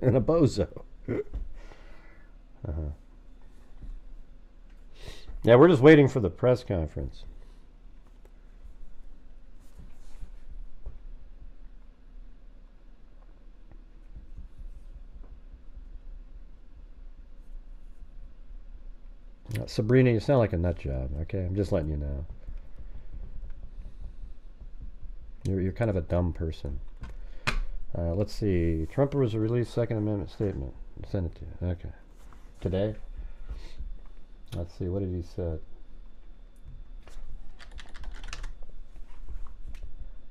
and a Bozo. Yeah, we're just waiting for the press conference. Sabrina, you sound like a nut job, okay? I'm just letting you know. You're kind of a dumb person. Let's see. Trump was released Second Amendment statement. I'll send it to you. Okay. Today? Let's see. What did he say?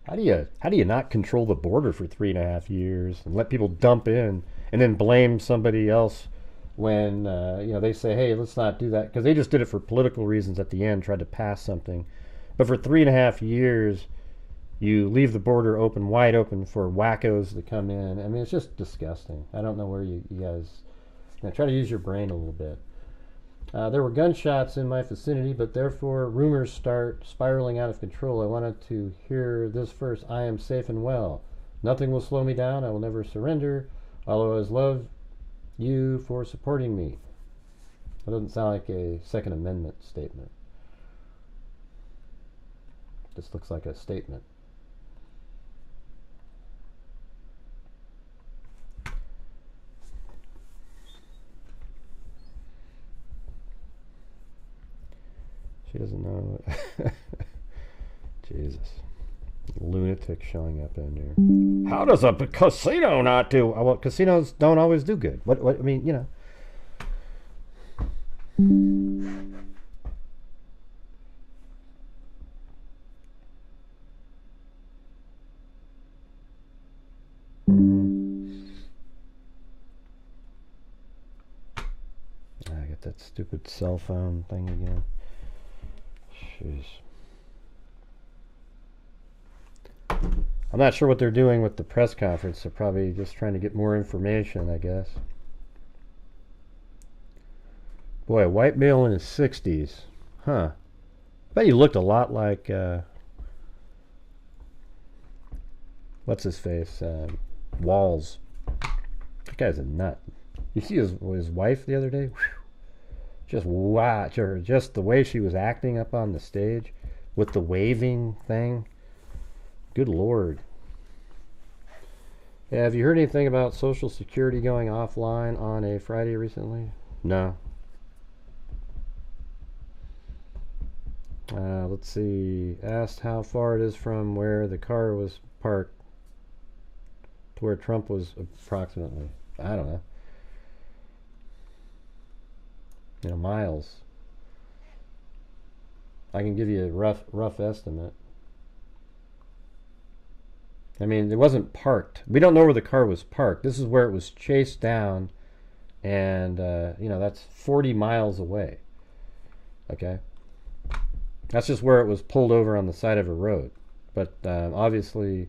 How do you not control the border for 3.5 years and let people dump in and then blame somebody else when they say, hey, let's not do that, because they just did it for political reasons at the end, tried to pass something. But for 3.5 years, you leave the border open, wide open for wackos to come in. I mean, it's just disgusting. I don't know where you guys try to use your brain a little bit. There were gunshots in my vicinity, but therefore rumors start spiraling out of control. I wanted to hear this first. I am safe and well. Nothing will slow me down. I will never surrender. I'll always love you for supporting me. That doesn't sound like a Second Amendment statement. This looks like a statement. She doesn't know. Jesus. Lunatic showing up in there. How does a casino not do? Well, casinos don't always do good. What I mean, you know. I got that stupid cell phone thing again. Jeez. I'm not sure what they're doing with the press conference. They're probably just trying to get more information, I guess. Boy, a white male in his 60s. Huh. I bet he looked a lot like, what's his face? Walls. That guy's a nut. You see his wife the other day? Whew. Just watch her. Just the way she was acting up on the stage with the waving thing. Good Lord. Yeah, have you heard anything about Social Security going offline on a Friday recently? No. Let's see. Asked how far it is from where the car was parked to where Trump was approximately. I don't know. Miles. I can give you a rough estimate. I mean, it wasn't parked. We don't know where the car was parked. This is where it was chased down, and that's 40 miles away. Okay, that's just where it was pulled over on the side of a road. But obviously,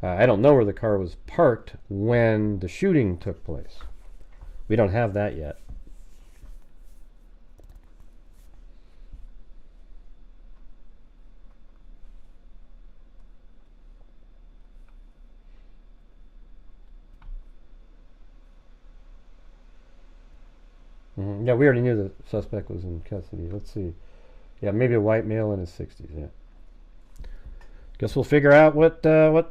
I don't know where the car was parked when the shooting took place. We don't have that yet. Yeah, we already knew the suspect was in custody. Let's see. Yeah, maybe a white male in his 60s. Yeah. Guess we'll figure out what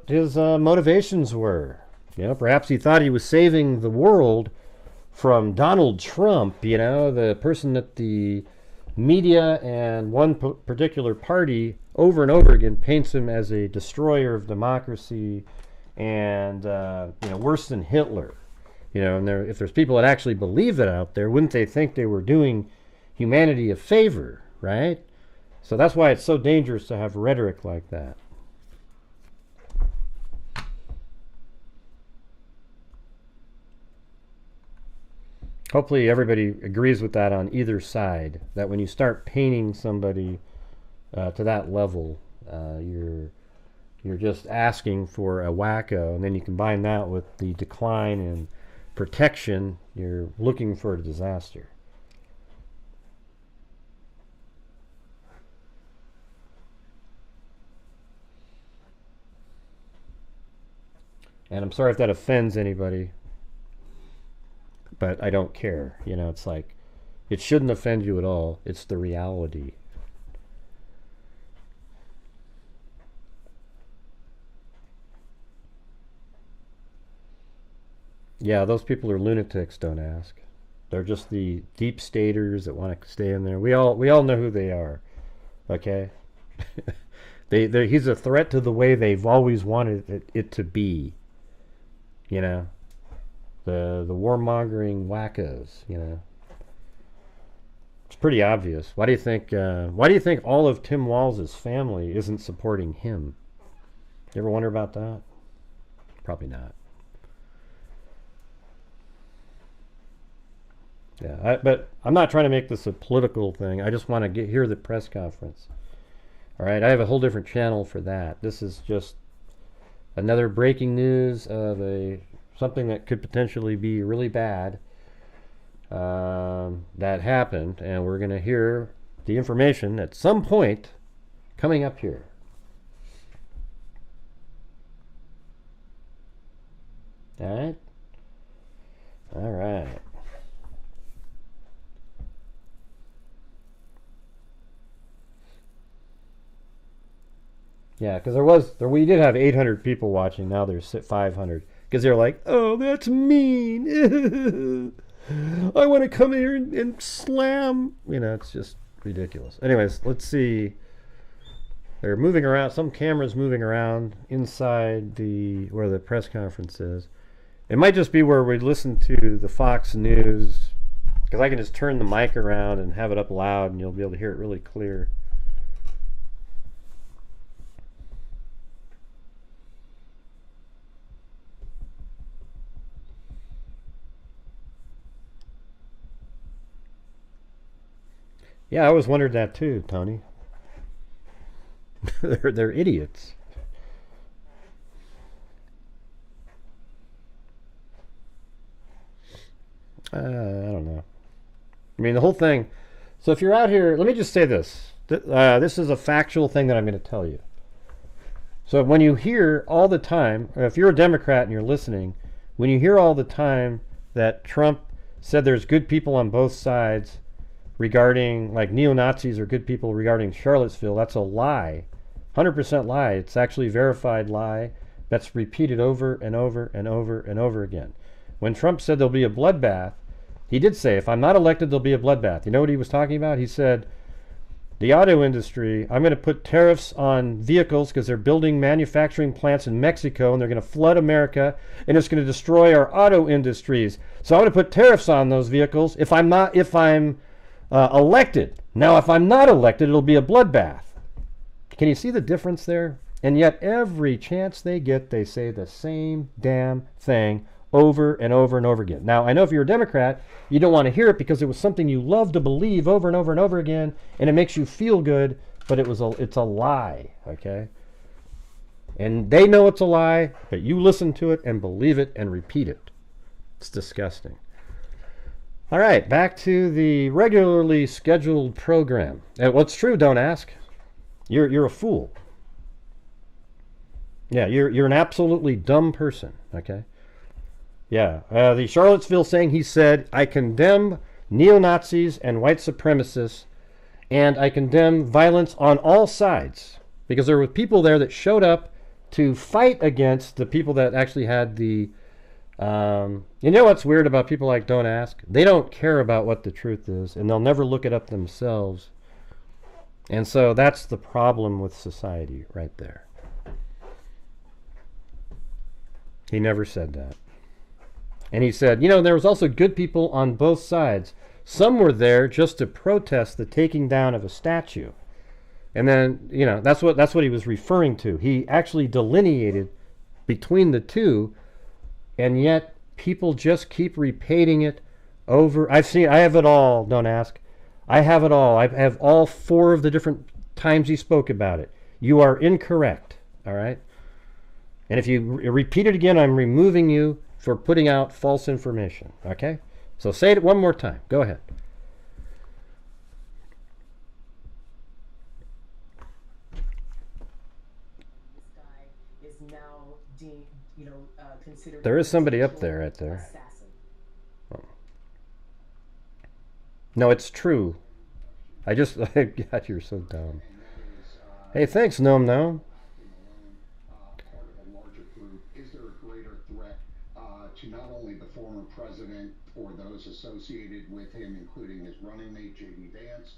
his motivations were. You know, perhaps he thought he was saving the world from Donald Trump. You know, the person that the media and one particular party over and over again paints him as a destroyer of democracy and you know, worse than Hitler. You know, and if there's people that actually believe that out there, wouldn't they think they were doing humanity a favor, right? So that's why it's so dangerous to have rhetoric like that. Hopefully everybody agrees with that on either side, that when you start painting somebody to that level, you're just asking for a wacko, and then you combine that with the decline in protection, you're looking for a disaster. And I'm sorry if that offends anybody, but I don't care. You know, it's like, it shouldn't offend you at all. It's the reality. Yeah, those people are lunatics, don't ask. They're just the deep staters that want to stay in there. We all know who they are, okay? He's a threat to the way they've always wanted it to be, you know? The warmongering wackos, you know? It's pretty obvious. Why do you think all of Tim Walz's family isn't supporting him? You ever wonder about that? Probably not. Yeah, but I'm not trying to make this a political thing. I just want to hear the press conference. All right, I have a whole different channel for that. This is just another breaking news of something that could potentially be really bad that happened, and we're going to hear the information at some point coming up here. All right? All right. Yeah, because we did have 800 people watching. Now there's 500 because they're like, "Oh, that's mean. I want to come here and slam." You know, it's just ridiculous. Anyways, let's see. They're moving around. Some cameras moving around inside where the press conference is. It might just be where we listen to the Fox News, because I can just turn the mic around and have it up loud, and you'll be able to hear it really clear. Yeah, I always wondered that too, Tony. they're idiots. I don't know. I mean, the whole thing. So if you're out here, let me just say this. This is a factual thing that I'm going to tell you. So when you hear all the time, if you're a Democrat and you're listening, when you hear all the time that Trump said there's good people on both sides regarding, like, neo-Nazis are good people regarding Charlottesville, that's a lie. 100% lie. It's actually a verified lie that's repeated over and over and over and over again. When Trump said there'll be a bloodbath, he did say, if I'm not elected, there'll be a bloodbath. You know what he was talking about? He said, the auto industry, I'm going to put tariffs on vehicles because they're building manufacturing plants in Mexico and they're going to flood America and it's going to destroy our auto industries. So I'm going to put tariffs on those vehicles if I'm elected. Now, if I'm not elected, it'll be a bloodbath. Can you see the difference there? And yet every chance they get, they say the same damn thing over and over and over again. Now, I know if you're a Democrat, you don't want to hear it because it was something you love to believe over and over and over again, and it makes you feel good, but it's a lie, okay? And they know it's a lie, but you listen to it and believe it and repeat it. It's disgusting. All right, back to the regularly scheduled program. What's true, don't ask. You're a fool. Yeah, you're an absolutely dumb person, okay? Yeah, the Charlottesville saying, he said, I condemn neo-Nazis and white supremacists, and I condemn violence on all sides. Because there were people there that showed up to fight against the people that actually had the... you know what's weird about people like Don't Ask? They don't care about what the truth is, and they'll never look it up themselves. And so that's the problem with society right there. He never said that. And he said, you know, there was also good people on both sides. Some were there just to protest the taking down of a statue. And then, you know, that's what he was referring to. He actually delineated between the two, and yet people just keep repeating it over. I have it all, Don't Ask. I have it all. I have all 4 of the different times he spoke about it. You are incorrect, all right? And if you repeat it again, I'm removing you for putting out false information, okay? So say it one more time. Go ahead. This guy is now considered. There is somebody up there, right there. Oh. No, it's true. God, you're so dumb. Hey, thanks, Gnome Gnome. To not only the former president or those associated with him, including his running mate, J.D. Vance,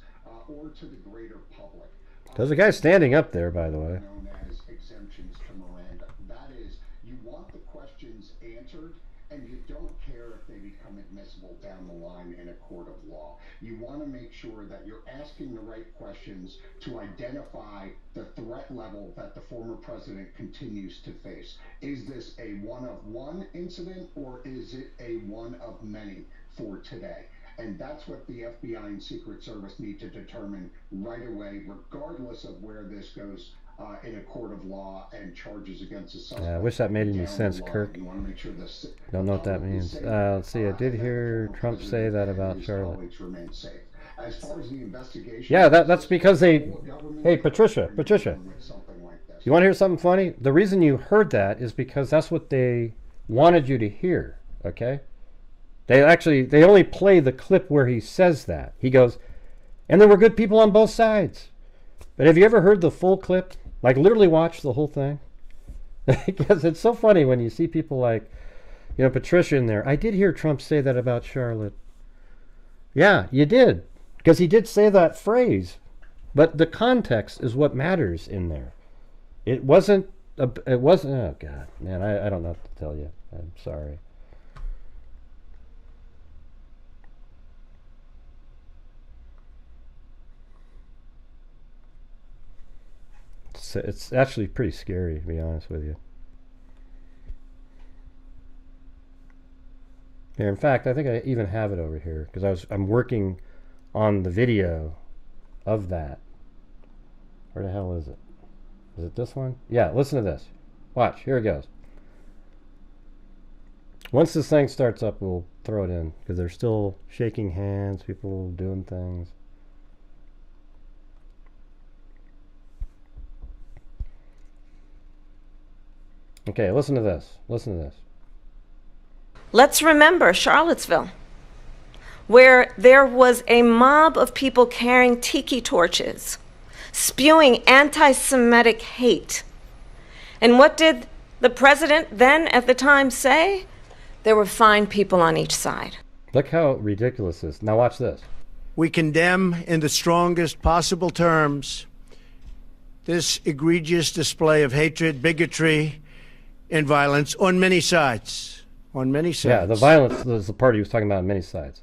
or to the greater public. There's a guy standing up there, by the way. Known as exemptions to Miranda. That is, you want the questions answered, and you don't care if they become admissible down the line in a court of law. You want to make sure that you're asking the right questions to identify the threat level that the former president continues to face. Is this a one-of-one incident, or is it a one of many for today? And that's what the FBI and Secret Service need to determine right away, regardless of where this goes in a court of law and charges against a suspect. I wish that made any sense, Kirk. Don't know what that means. Let's see, I did hear Trump say that about Charlotte. As far as the investigation, yeah, that's because they... Hey, Patricia, you want to hear something funny? The reason you heard that is because that's what they wanted you to hear, okay? They only play the clip where he says that. He goes, and there were good people on both sides. But have you ever heard the full clip? Like, literally watch the whole thing? Because it's so funny when you see people like, you know, Patricia in there. I did hear Trump say that about Charlotte. Yeah, you did. Because he did say that phrase. But the context is what matters in there. It wasn't, oh God, man, I don't know what to tell you. I'm sorry. It's actually pretty scary, to be honest with you. Here, in fact, I think I even have it over here because I'm working on the video of that. Where the hell is it? Is it this one? Yeah, listen to this. Watch, here it goes. Once this thing starts up, we'll throw it in because they're still shaking hands, people doing things. Okay, listen to this. Listen to this. Let's remember Charlottesville, where there was a mob of people carrying tiki torches, spewing anti-Semitic hate. And what did the president then at the time say? There were fine people on each side. Look how ridiculous this is. Now watch this. We condemn in the strongest possible terms this egregious display of hatred, bigotry, and violence on many sides. On many sides. Yeah, the violence is the part he was talking about on many sides.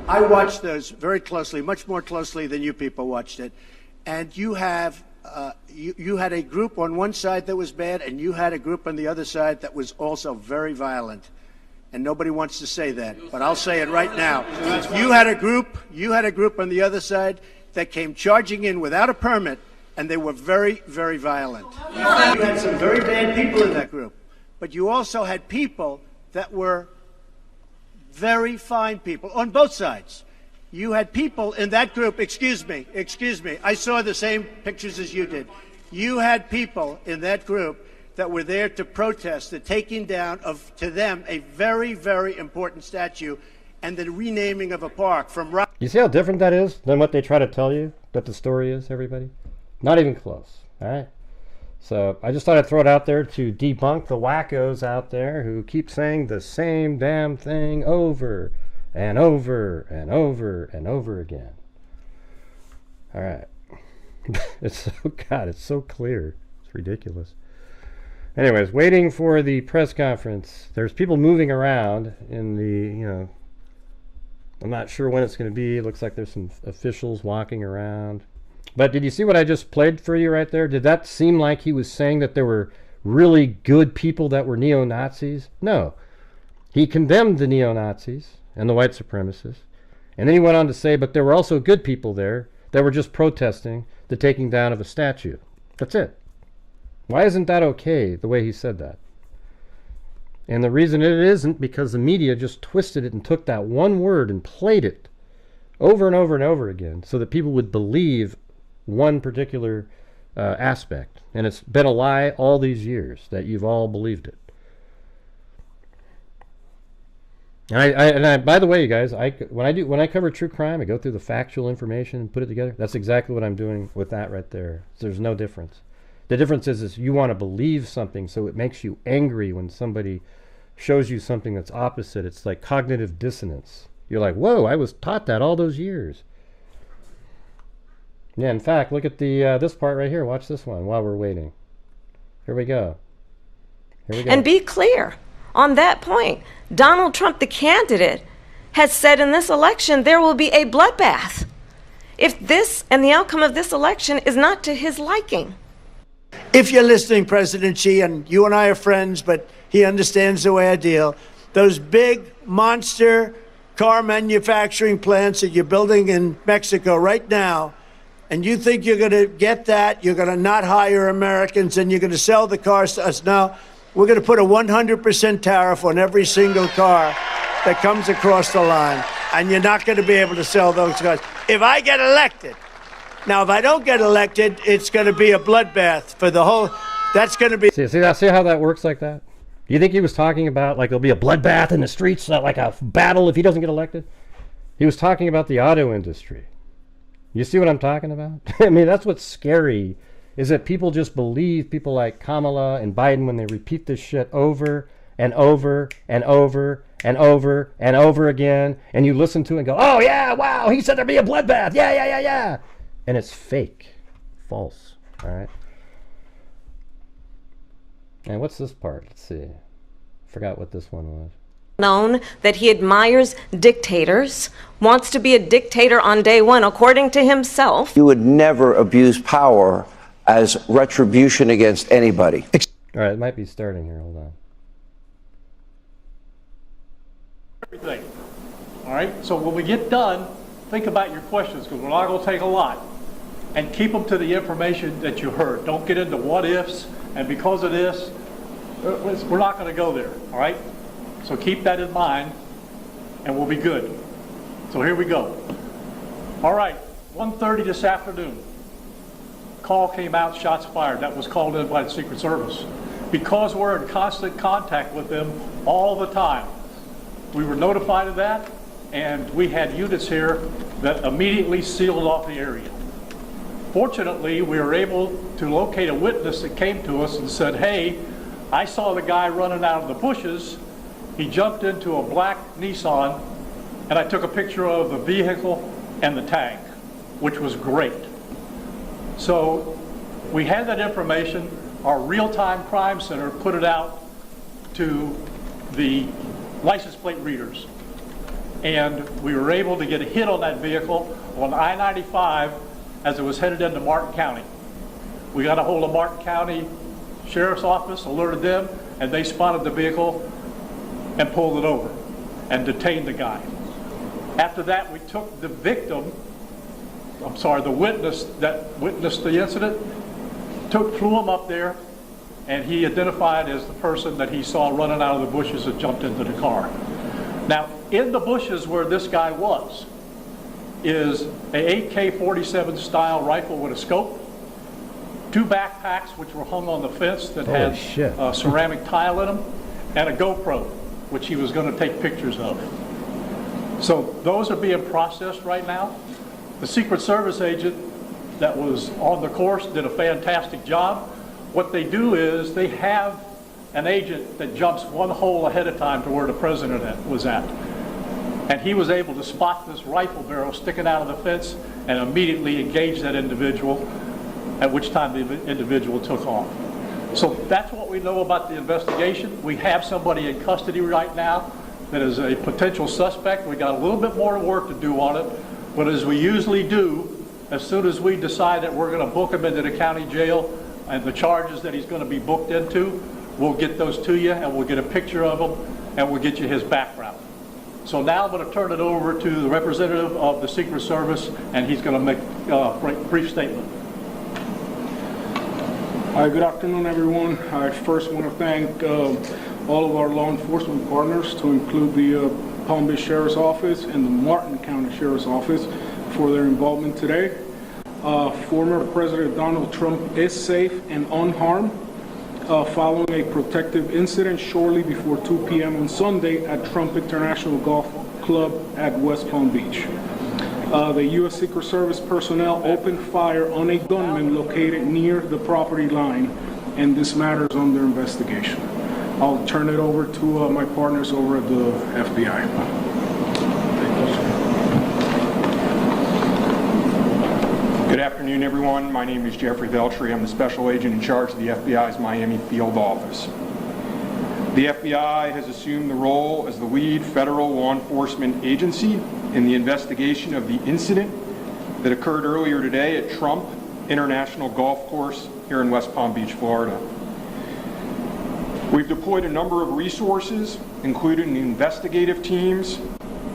I watched those very closely, much more closely than you people watched it. And you have, you had a group on one side that was bad, and you had a group on the other side that was also very violent. And nobody wants to say that, but I'll say it right now. You had a group on the other side that came charging in without a permit, and they were very, very violent. You had some very bad people in that group. But you also had people that were very fine people on both sides. You had people in that group, excuse me, I saw the same pictures as you did. You had people in that group that were there to protest the taking down of, to them, a very, very important statue and the renaming of a park from... You see how different that is than what they try to tell you that the story is, everybody? Not even close, all right? So I just thought I'd throw it out there to debunk the wackos out there who keep saying the same damn thing over and over and over and over again. All right. It's so, God, it's so clear. It's ridiculous. Anyways, waiting for the press conference. There's people moving around in the, you know, I'm not sure when it's going to be. It looks like there's some officials walking around. But did you see what I just played for you right there? Did that seem like he was saying that there were really good people that were neo-Nazis? No. He condemned the neo-Nazis and the white supremacists. And then he went on to say, but there were also good people there that were just protesting the taking down of a statue. That's it. Why isn't that okay, the way he said that? And the reason it isn't, because the media just twisted it and took that one word and played it over and over and over again so that people would believe one particular aspect. And it's been a lie all these years that you've all believed it. And I by the way, you guys, when I cover true crime, I go through the factual information and put it together. That's exactly what I'm doing with that right there. So there's no difference. The difference is you want to believe something, so it makes you angry when somebody shows you something that's opposite. It's like cognitive dissonance. You're like, whoa, I was taught that all those years. Yeah, in fact, look at the this part right here. Watch this one while we're waiting. Here we go. Here we go. And be clear on that point. Donald Trump, the candidate, has said in this election there will be a bloodbath if this and the outcome of this election is not to his liking. If you're listening, President Xi, and you and I are friends, but he understands the way I deal, those big monster car manufacturing plants that you're building in Mexico right now, and you think you're going to get that, you're going to not hire Americans, and you're going to sell the cars to us. Now, we're going to put a 100% tariff on every single car that comes across the line, and you're not going to be able to sell those cars. If I get elected, now, if I don't get elected, it's going to be a bloodbath for the whole... That's going to be... See how that works like that? Do you think he was talking about, like, there'll be a bloodbath in the streets, like a battle if he doesn't get elected? He was talking about the auto industry. You see what I'm talking about? I mean, that's what's scary, is that people just believe people like Kamala and Biden when they repeat this shit over and over and over and over and over again, and you listen to it and go, oh, yeah, wow, he said there'd be a bloodbath. Yeah. And it's fake, false, all right? And what's this part? Let's see. Forgot what this one was. Known that he admires dictators, wants to be a dictator on day one, according to himself. You would never abuse power as retribution against anybody. All right, it might be starting here. Hold on. Everything. All right, so when we get done, think about your questions, because we're not going to take a lot. And keep them to the information that you heard. Don't get into what ifs, and because of this, we're not going to go there, all right? So keep that in mind, and we'll be good. So here we go. All right, 1:30 this afternoon. Call came out, shots fired. That was called in by the Secret Service. Because we're in constant contact with them all the time, we were notified of that, and we had units here that immediately sealed off the area. Fortunately, we were able to locate a witness that came to us and said, hey, I saw the guy running out of the bushes. He jumped into a black Nissan, and I took a picture of the vehicle and the tag, which was great. So we had that information. Our real-time crime center put it out to the license plate readers. And we were able to get a hit on that vehicle on I-95 as it was headed into Martin County. We got a hold of Martin County Sheriff's Office, alerted them, and they spotted the vehicle and pulled it over and detained the guy. After that, we took the the witness that witnessed the incident, flew him up there, and he identified as the person that he saw running out of the bushes and jumped into the car. Now, in the bushes where this guy was is a AK-47 style rifle with a scope, 2 backpacks which were hung on the fence that Holy had shit. ceramic tile in them, and a GoPro, which he was going to take pictures of. So those are being processed right now. The Secret Service agent that was on the course did a fantastic job. What they do is they have an agent that jumps one hole ahead of time to where the president was at. And he was able to spot this rifle barrel sticking out of the fence and immediately engage that individual, at which time the individual took off. So that's what we know about the investigation. We have somebody in custody right now that is a potential suspect. We got a little bit more work to do on it, but as we usually do, as soon as we decide that we're going to book him into the county jail and the charges that he's going to be booked into, we'll get those to you and we'll get a picture of him and we'll get you his background. So now I'm going to turn it over to the representative of the Secret Service, and he's going to make a brief statement. Hi, good afternoon, everyone. I first want to thank all of our law enforcement partners, to include the Palm Beach Sheriff's Office and the Martin County Sheriff's Office, for their involvement today. Former President Donald Trump is safe and unharmed following a protective incident shortly before 2 p.m. on Sunday at Trump International Golf Club at West Palm Beach. The U.S. Secret Service personnel opened fire on a gunman located near the property line, and this matter is under investigation. I'll turn it over to my partners over at the FBI. Good afternoon, everyone. My name is Jeffrey Veltri. I'm the special agent in charge of the FBI's Miami field office. The FBI has assumed the role as the lead federal law enforcement agency in the investigation of the incident that occurred earlier today at Trump International Golf Course here in West Palm Beach, Florida. We've deployed a number of resources, including investigative teams,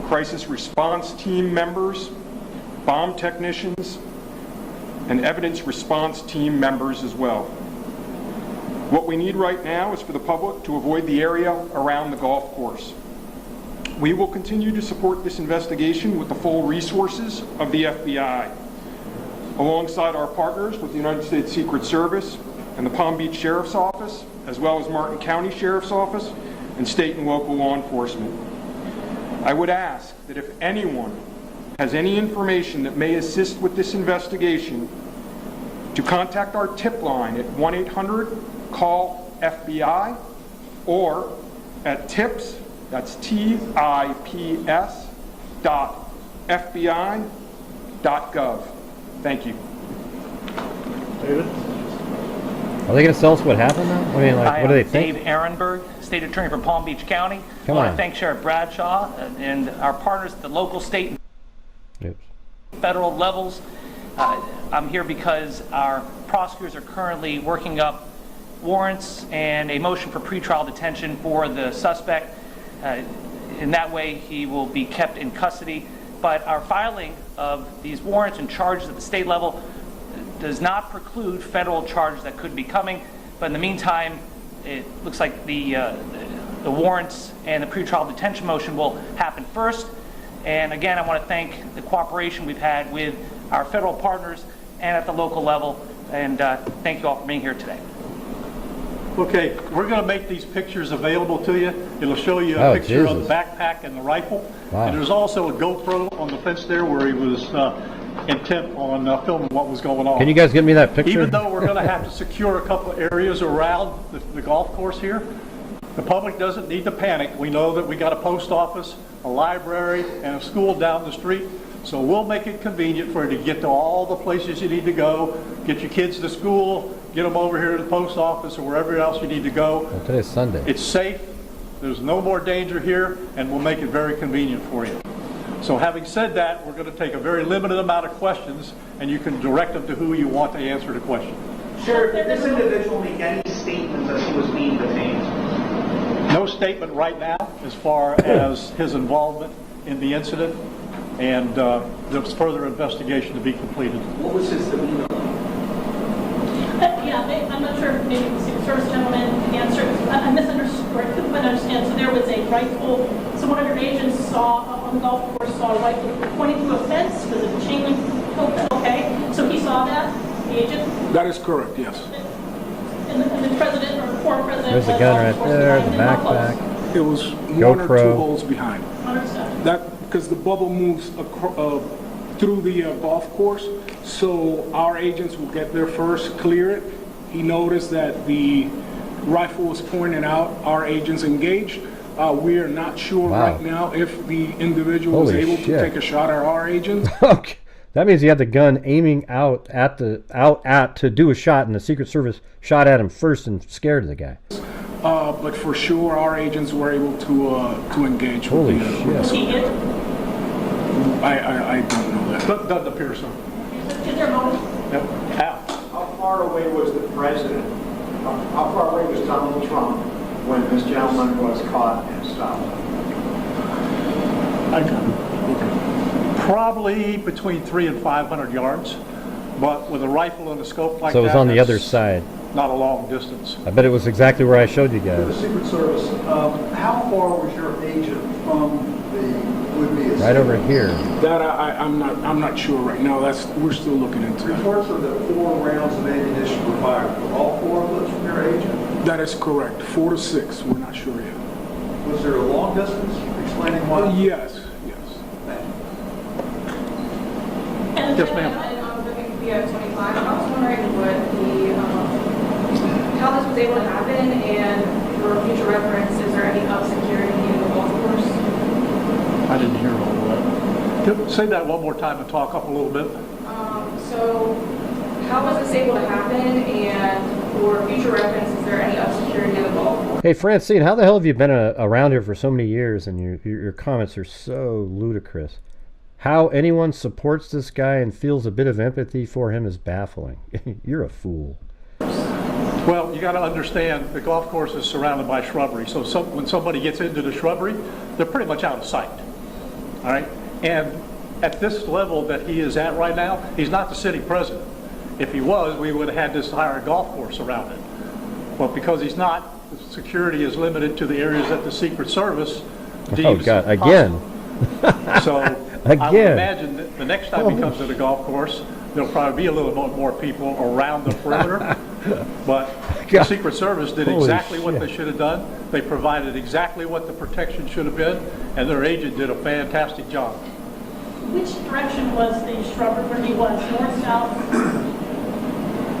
crisis response team members, bomb technicians, and evidence response team members as well. What we need right now is for the public to avoid the area around the golf course. We will continue to support this investigation with the full resources of the FBI, alongside our partners with the United States Secret Service and the Palm Beach Sheriff's Office, as well as Martin County Sheriff's Office and state and local law enforcement. I would ask that if anyone has any information that may assist with this investigation, to contact our tip line at 1-800-CALL-FBI or at tips, that's TIPS .FBI.gov. Thank you. David? Are they going to tell us what happened now? I mean, like, what do they think? Dave Ehrenberg, State Attorney for Palm Beach County. Come I want on. to thank Sheriff Bradshaw and our partners at the local, state, and federal levels. I'm here because our prosecutors are currently working up warrants and a motion for pretrial detention for the suspect. In that way, he will be kept in custody. But our filing of these warrants and charges at the state level does not preclude federal charges that could be coming. But in the meantime, it looks like the warrants and the pretrial detention motion will happen first. And again, I want to thank the cooperation we've had with our federal partners and at the local level. And thank you all for being here today. Okay, we're going to make these pictures available to you. It'll show you a picture of the backpack and the rifle. Wow. And there's also a GoPro on the fence there where he was intent on filming what was going on. Can you guys get me that picture? Even though we're going to have to secure a couple of areas around the golf course here, the public doesn't need to panic. We know that we got a post office, a library, and a school down the street. So we'll make it convenient for you to get to all the places you need to go, get your kids to school, get them over here to the post office or wherever else you need to go. Well, today's Sunday. It's safe, there's no more danger here, and we'll make it very convenient for you. So having said that, we're going to take a very limited amount of questions, and you can direct them to who you want to answer the question. Sure, did this individual make any statements as he was being detained? No statement right now as far as his involvement in the incident, and there's further investigation to be completed. What was his demeanor? Yeah, I'm not sure if maybe the Secret Service gentleman can answer. I misunderstood, or I couldn't quite understand. So there was a rifle, so one of your agents saw, on the golf course, saw a rifle pointing to a fence. Was it a chain link open? Okay. So he saw that, the agent? That is correct, yes. And the president or the former president There's the gun right there, the backpack. It was GoPro. one or two holes behind. That because the bubble moves through the golf course, so our agents will get there first, clear it. He noticed that the rifle was pointed out. Our agents engaged. We are not sure right now if the individual was able to take a shot at our agents. Okay. That means he had the gun aiming out at to do a shot, and the Secret Service shot at him first and scared the guy. But for sure, our agents were able to engage. Holy with shit! Was he hit? I don't know that. Doesn't appear so. Is there a moment? Yep. How far away was the president? How far away was Donald Trump when this gentleman was caught and stopped? Probably between 300 and 500 yards, but with a rifle and a scope like that. So it was on the other side. Not a long distance. I bet it was exactly where I showed you guys. For the Secret Service, how far was your agent from the would-be assailant? Right over here. That I'm not sure right now. We're still looking into it. Reports of the 4 rounds of ammunition were fired. Were all 4 of those from your agent? That is correct. 4 to 6. We're not sure yet. Was there a long distance? Explaining why? Yes. Yes, ma'am. I'm looking at the 25. I was wondering what how this was able to happen, and for future reference, is there any up security in the golf course? I didn't hear all of that. Say that one more time and talk up a little bit. So, how was this able to happen, and for future reference, is there any up security in the golf course? Hey, Francine, how the hell have you been around here for so many years, and your comments are so ludicrous? How anyone supports this guy and feels a bit of empathy for him is baffling. You're a fool. Well, you got to understand the golf course is surrounded by shrubbery. So when somebody gets into the shrubbery, they're pretty much out of sight. All right? And at this level that he is at right now, he's not the city president. If he was, we would have had this entire golf course around it. But because he's not, the security is limited to the areas that the Secret Service deems God, again. So again. I would imagine that the next time he comes to the golf course, there'll probably be a little more people around the perimeter. But the Secret Service did exactly what they should have done. They provided exactly what the protection should have been, and their agent did a fantastic job. Which direction was the shrubbery where he was? North, south?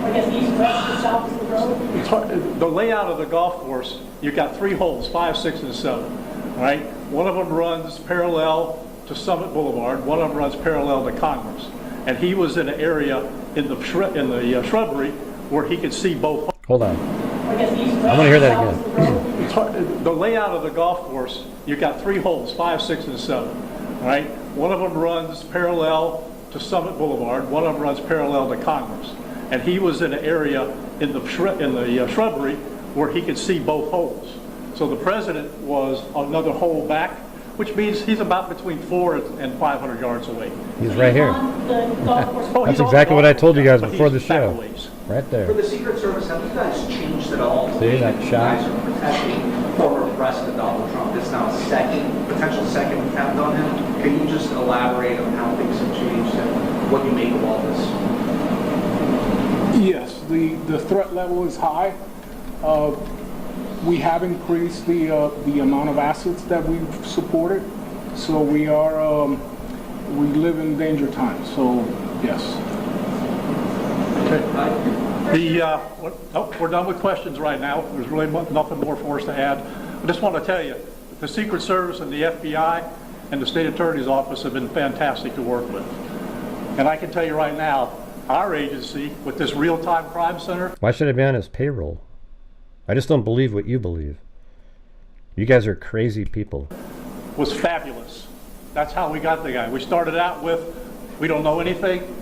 I guess east, west, or south of the road? It's hard, the layout of the golf course, you've got 3 holes, 5, 6, and 7. All right? One of them runs parallel to Summit Boulevard. One of them runs parallel to Congress. And he was in an area in the shrubbery where he could see both. Hold on. I guess east, west, I'm going to hear that again. It's hard, the layout of the golf course, you've got 3 holes, 5, 6, and 7. All right? One of them runs parallel to Summit Boulevard. One of them runs parallel to Congress. And he was in an area in the shrubbery where he could see both holes. So the president was another hole back, which means he's about between 400 and 500 yards away. He's right here. That's exactly what I told you guys before the show. Right there. For the Secret Service, have you guys changed at all? See that shot? You guys are protecting former President Donald Trump. It's now a potential second attempt on him. Can you just elaborate on how things have changed and what you make of all this? Yes, the threat level is high. We have increased the amount of assets that we've supported, so we live in danger times. So yes. Okay. We're done with questions right now. There's really nothing more for us to add. I just want to tell you, the Secret Service and the FBI and the State Attorney's Office have been fantastic to work with. And I can tell you right now, our agency, with this real-time crime center... Why should I be on his payroll? I just don't believe what you believe. You guys are crazy people. ...was fabulous. That's how we got the guy. We started out with, we don't know anything,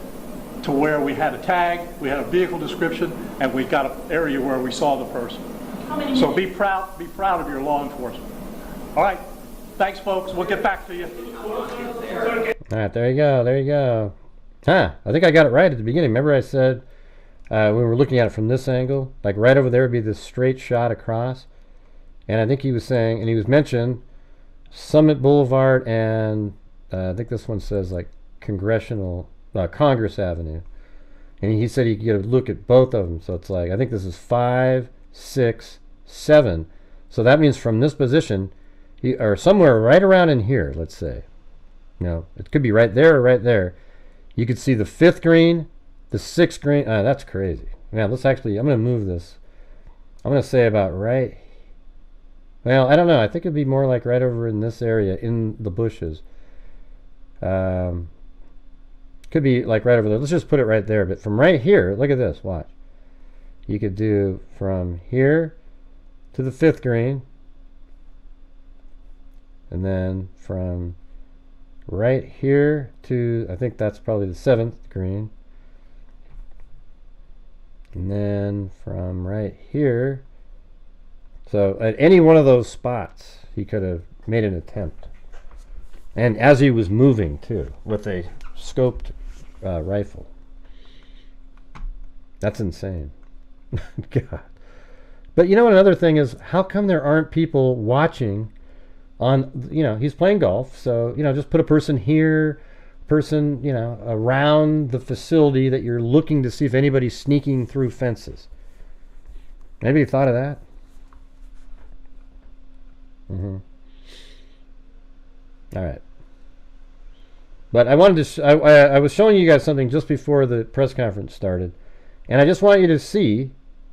to where we had a tag, we had a vehicle description, and we got an area where we saw the person. So be proud of your law enforcement. All right, thanks, folks. We'll get back to you. All right, there you go. There you go. Huh? I think I got it right at the beginning. Remember, I said when we're looking at it from this angle, like right over there would be this straight shot across. And I think he was saying, and he was mentioned Summit Boulevard and I think this one says like Congress Avenue. And he said he could get a look at both of them. So it's like, I think this is 5, 6, 7. So that means from this position, or somewhere right around in here, let's say. You know, it could be right there or right there. You could see the 5th green, the 6th green. That's crazy. Now, let's actually, I'm going to move this. I'm going to say about right. Well, I don't know. I think it'd be more like right over in this area, in the bushes. Could be like right over there. Let's just put it right there. But from right here, look at this. Watch. You could do from here to the 5th green. And then from right here to, I think that's probably the 7th green. And then from right here. So at any one of those spots, he could have made an attempt. And as he was moving, too, with a scoped rifle. That's insane. God. But you know what another thing is, how come there aren't people watching on, you know, he's playing golf, so, you know, just put a person here, person, you know, around the facility that you're looking to see if anybody's sneaking through fences. Maybe you thought of that? All right. But I wanted to, I was showing you guys something just before the press conference started. And I just want you to see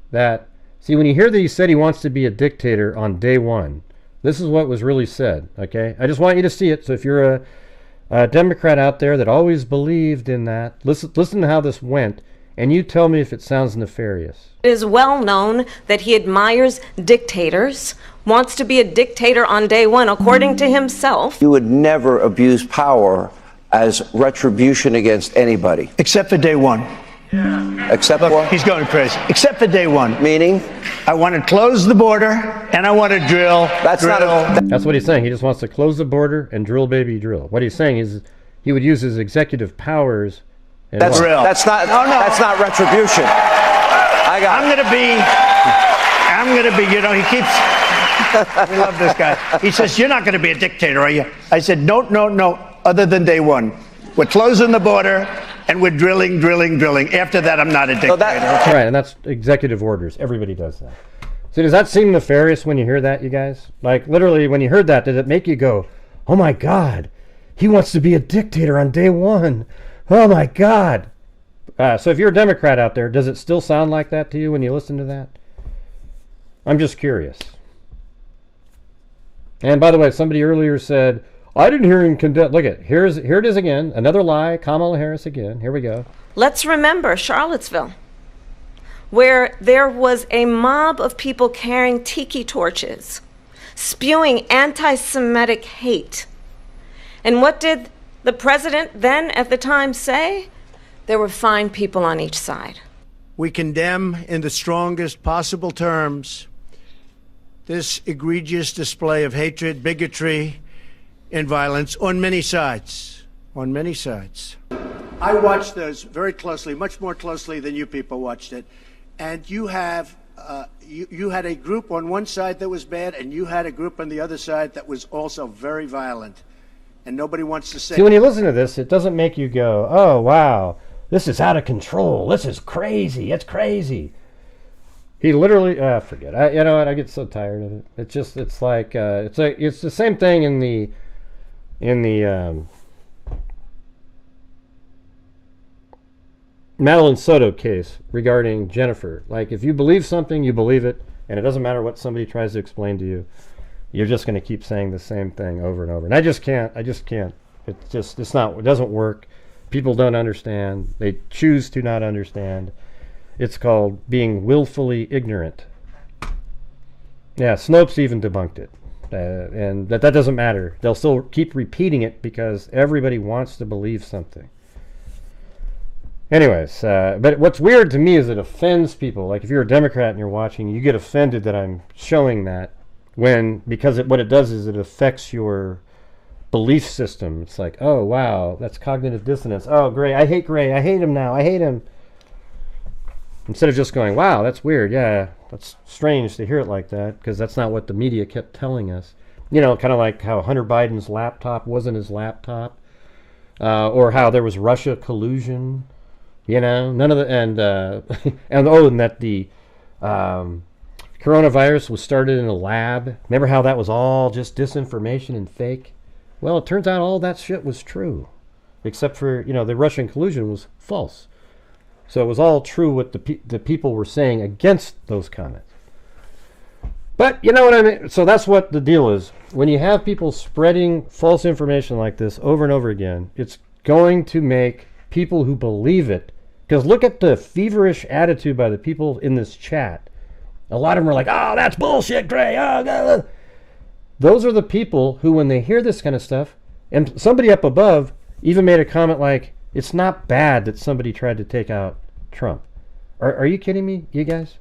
that, see, when you hear that he said he wants to be a dictator on day one, this is what was really said, okay? I just want you to see it. So if you're a Democrat out there that always believed in that, listen to how this went, and you tell me if it sounds nefarious. It is well known that he admires dictators, wants to be a dictator on day one, according to himself. You would never abuse power as retribution against anybody. Except for day one. Except Look, what? he's going crazy. Except for day one. Meaning? I want to close the border, and I want to drill. That's what he's saying. He just wants to close the border and drill, baby, drill. What he's saying is he would use his executive powers. And That's not retribution. I'm gonna be, you know, he keeps, we love this guy. He says, you're not gonna be a dictator, are you? I said, no, other than day one. We're closing the border, and we're drilling. After that, I'm not a dictator. Right, and that's executive orders. Everybody does that. So does that seem nefarious when you hear that, you guys? Like, literally, when you heard that, did it make you go, oh my God, he wants to be a dictator on day one. Oh my God. So if you're a Democrat out there, does it still sound like that to you when you listen to that? I'm just curious. And by the way, somebody earlier said, I didn't hear him condemn. Look at, here it is again. Another lie. Kamala Harris again. Here we go. Let's remember Charlottesville, where there was a mob of people carrying tiki torches, spewing anti-Semitic hate. And what did the president then at the time say? There were fine people on each side. We condemn in the strongest possible terms this egregious display of hatred, bigotry, and violence on many sides. On many sides. I watched those very closely, much more closely than you people watched it. And you have, you had a group on one side that was bad, and you had a group on the other side that was also very violent. And nobody wants to say. See, when you listen to this, it doesn't make you go, oh, wow, this is out of control. This is crazy. It's crazy. He literally, forget. You know what? I get so tired of it. It's just, it's like, it's the same thing in the Madeline Soto case regarding Jennifer. Like, if you believe something, you believe it, and it doesn't matter what somebody tries to explain to you. You're just going to keep saying the same thing over and over. And I just can't. It doesn't work. People don't understand. They choose to not understand. It's called being willfully ignorant. Yeah, Snopes even debunked it. And that doesn't matter. They'll still keep repeating it because everybody wants to believe something. Anyways, but what's weird to me is it offends people. Like if you're a Democrat and you're watching, you get offended that I'm showing that because what it does is it affects your belief system. It's like, oh, wow, that's cognitive dissonance. Oh, Gray. I hate him now. I hate him. Instead of just going, wow, that's weird. Yeah, that's strange to hear it like that, because that's not what the media kept telling us. You know, kind of like how Hunter Biden's laptop wasn't his laptop, or how there was Russia collusion. You know, none of the, and and that the coronavirus was started in a lab. Remember how that was all just disinformation and fake? Well, it turns out all that shit was true, except for, you know, the Russian collusion was false. So it was all true what the people were saying against those comments. But you know what I mean? So that's what the deal is. When you have people spreading false information like this over and over again, it's going to make people who believe it, because look at the feverish attitude by the people in this chat. A lot of them are like, oh, that's bullshit, Gray. Oh, God. Those are the people who, when they hear this kind of stuff, and somebody up above even made a comment like, it's not bad that somebody tried to take out Trump. Are you kidding me, you guys?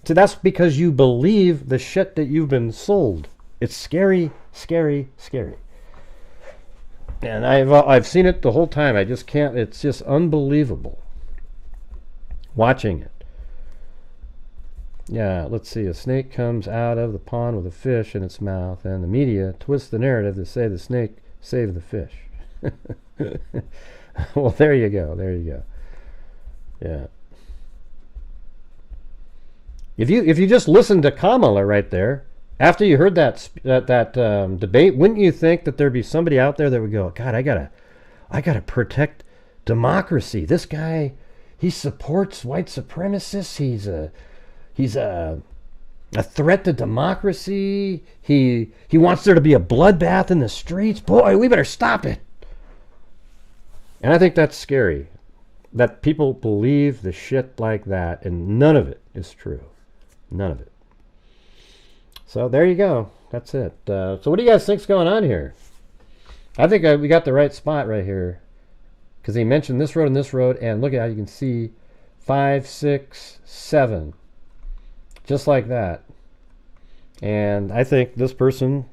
So that's because you believe the shit that you've been sold. It's scary, scary, scary. And I've seen it the whole time. I just can't. It's just unbelievable watching it. Yeah, let's see. A snake comes out of the pond with a fish in its mouth, and the media twists the narrative to say the snake saved the fish. Well, there you go. There you go. Yeah. If you just listened to Kamala right there, after you heard that debate, wouldn't you think that there'd be somebody out there that would go, God, I gotta protect democracy. This guy, he supports white supremacists. He's a threat to democracy. He wants there to be a bloodbath in the streets. Boy, we better stop it. And I think that's scary, that people believe the shit like that, and none of it is true. None of it. So there you go. That's it. So what do you guys think's going on here? I think we got the right spot right here, because he mentioned this road and this road, and look at how you can see 5, 6, 7, just like that. And I think this person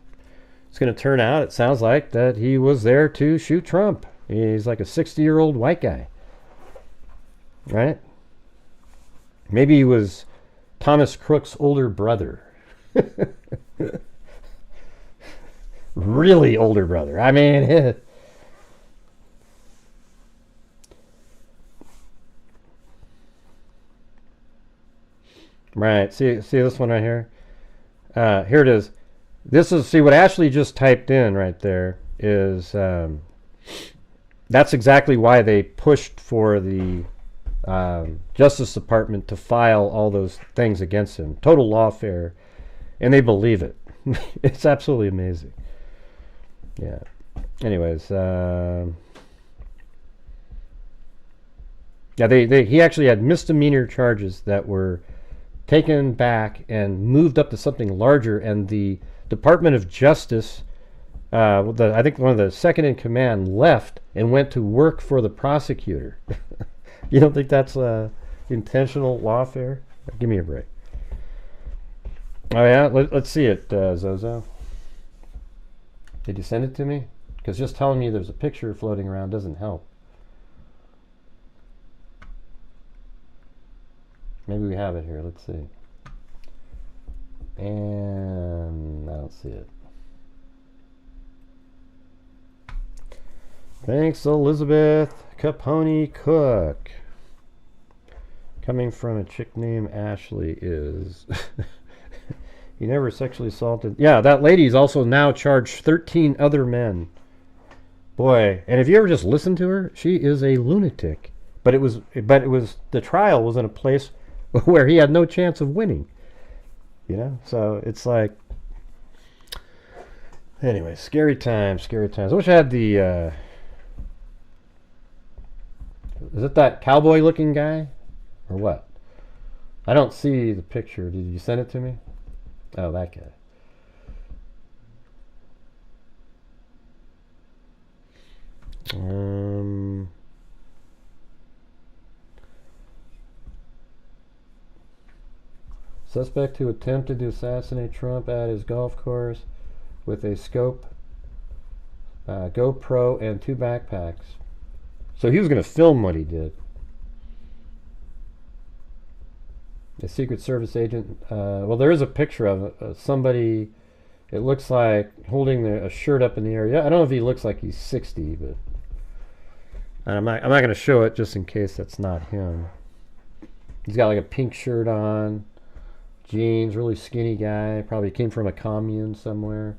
is going to turn out, it sounds like, that he was there to shoot Trump. He's like a 60-year-old white guy, right? Maybe he was Thomas Crook's older brother. Really older brother. I mean, right. See this one right here? Here it is. This is, see what Ashley just typed in right there is, that's exactly why they pushed for the Justice Department to file all those things against him. Total lawfare. And they believe it. It's absolutely amazing. Yeah. Anyways, yeah, he actually had misdemeanor charges that were taken back and moved up to something larger, and the Department of Justice, I think one of the second in command, left and went to work for the prosecutor. You don't think that's intentional lawfare? Give me a break. Oh yeah, let's see it, Zozo. Did you send it to me? Because just telling me there's a picture floating around doesn't help. Maybe we have it here. Let's see. And I don't see it. Thanks, Elizabeth Capone Cook. Coming from a chick named Ashley is... He never sexually assaulted... Yeah, that lady's also now charged 13 other men. Boy, and if you ever just listen to her, she is a lunatic. But it was the trial was in a place where he had no chance of winning. You know? So it's like... Anyway, scary times, scary times. I wish I had the... Is it that cowboy-looking guy? Or what? I don't see the picture. Did you send it to me? Oh, that guy. Suspect who attempted to assassinate Trump at his golf course with a scope, GoPro, and 2 backpacks. So he was going to film what he did. A Secret Service agent. Well, there is a picture of somebody. It looks like holding a shirt up in the air. Yeah, I don't know if he looks like he's 60, but I'm not going to show it just in case that's not him. He's got like a pink shirt on, jeans, really skinny guy. Probably came from a commune somewhere.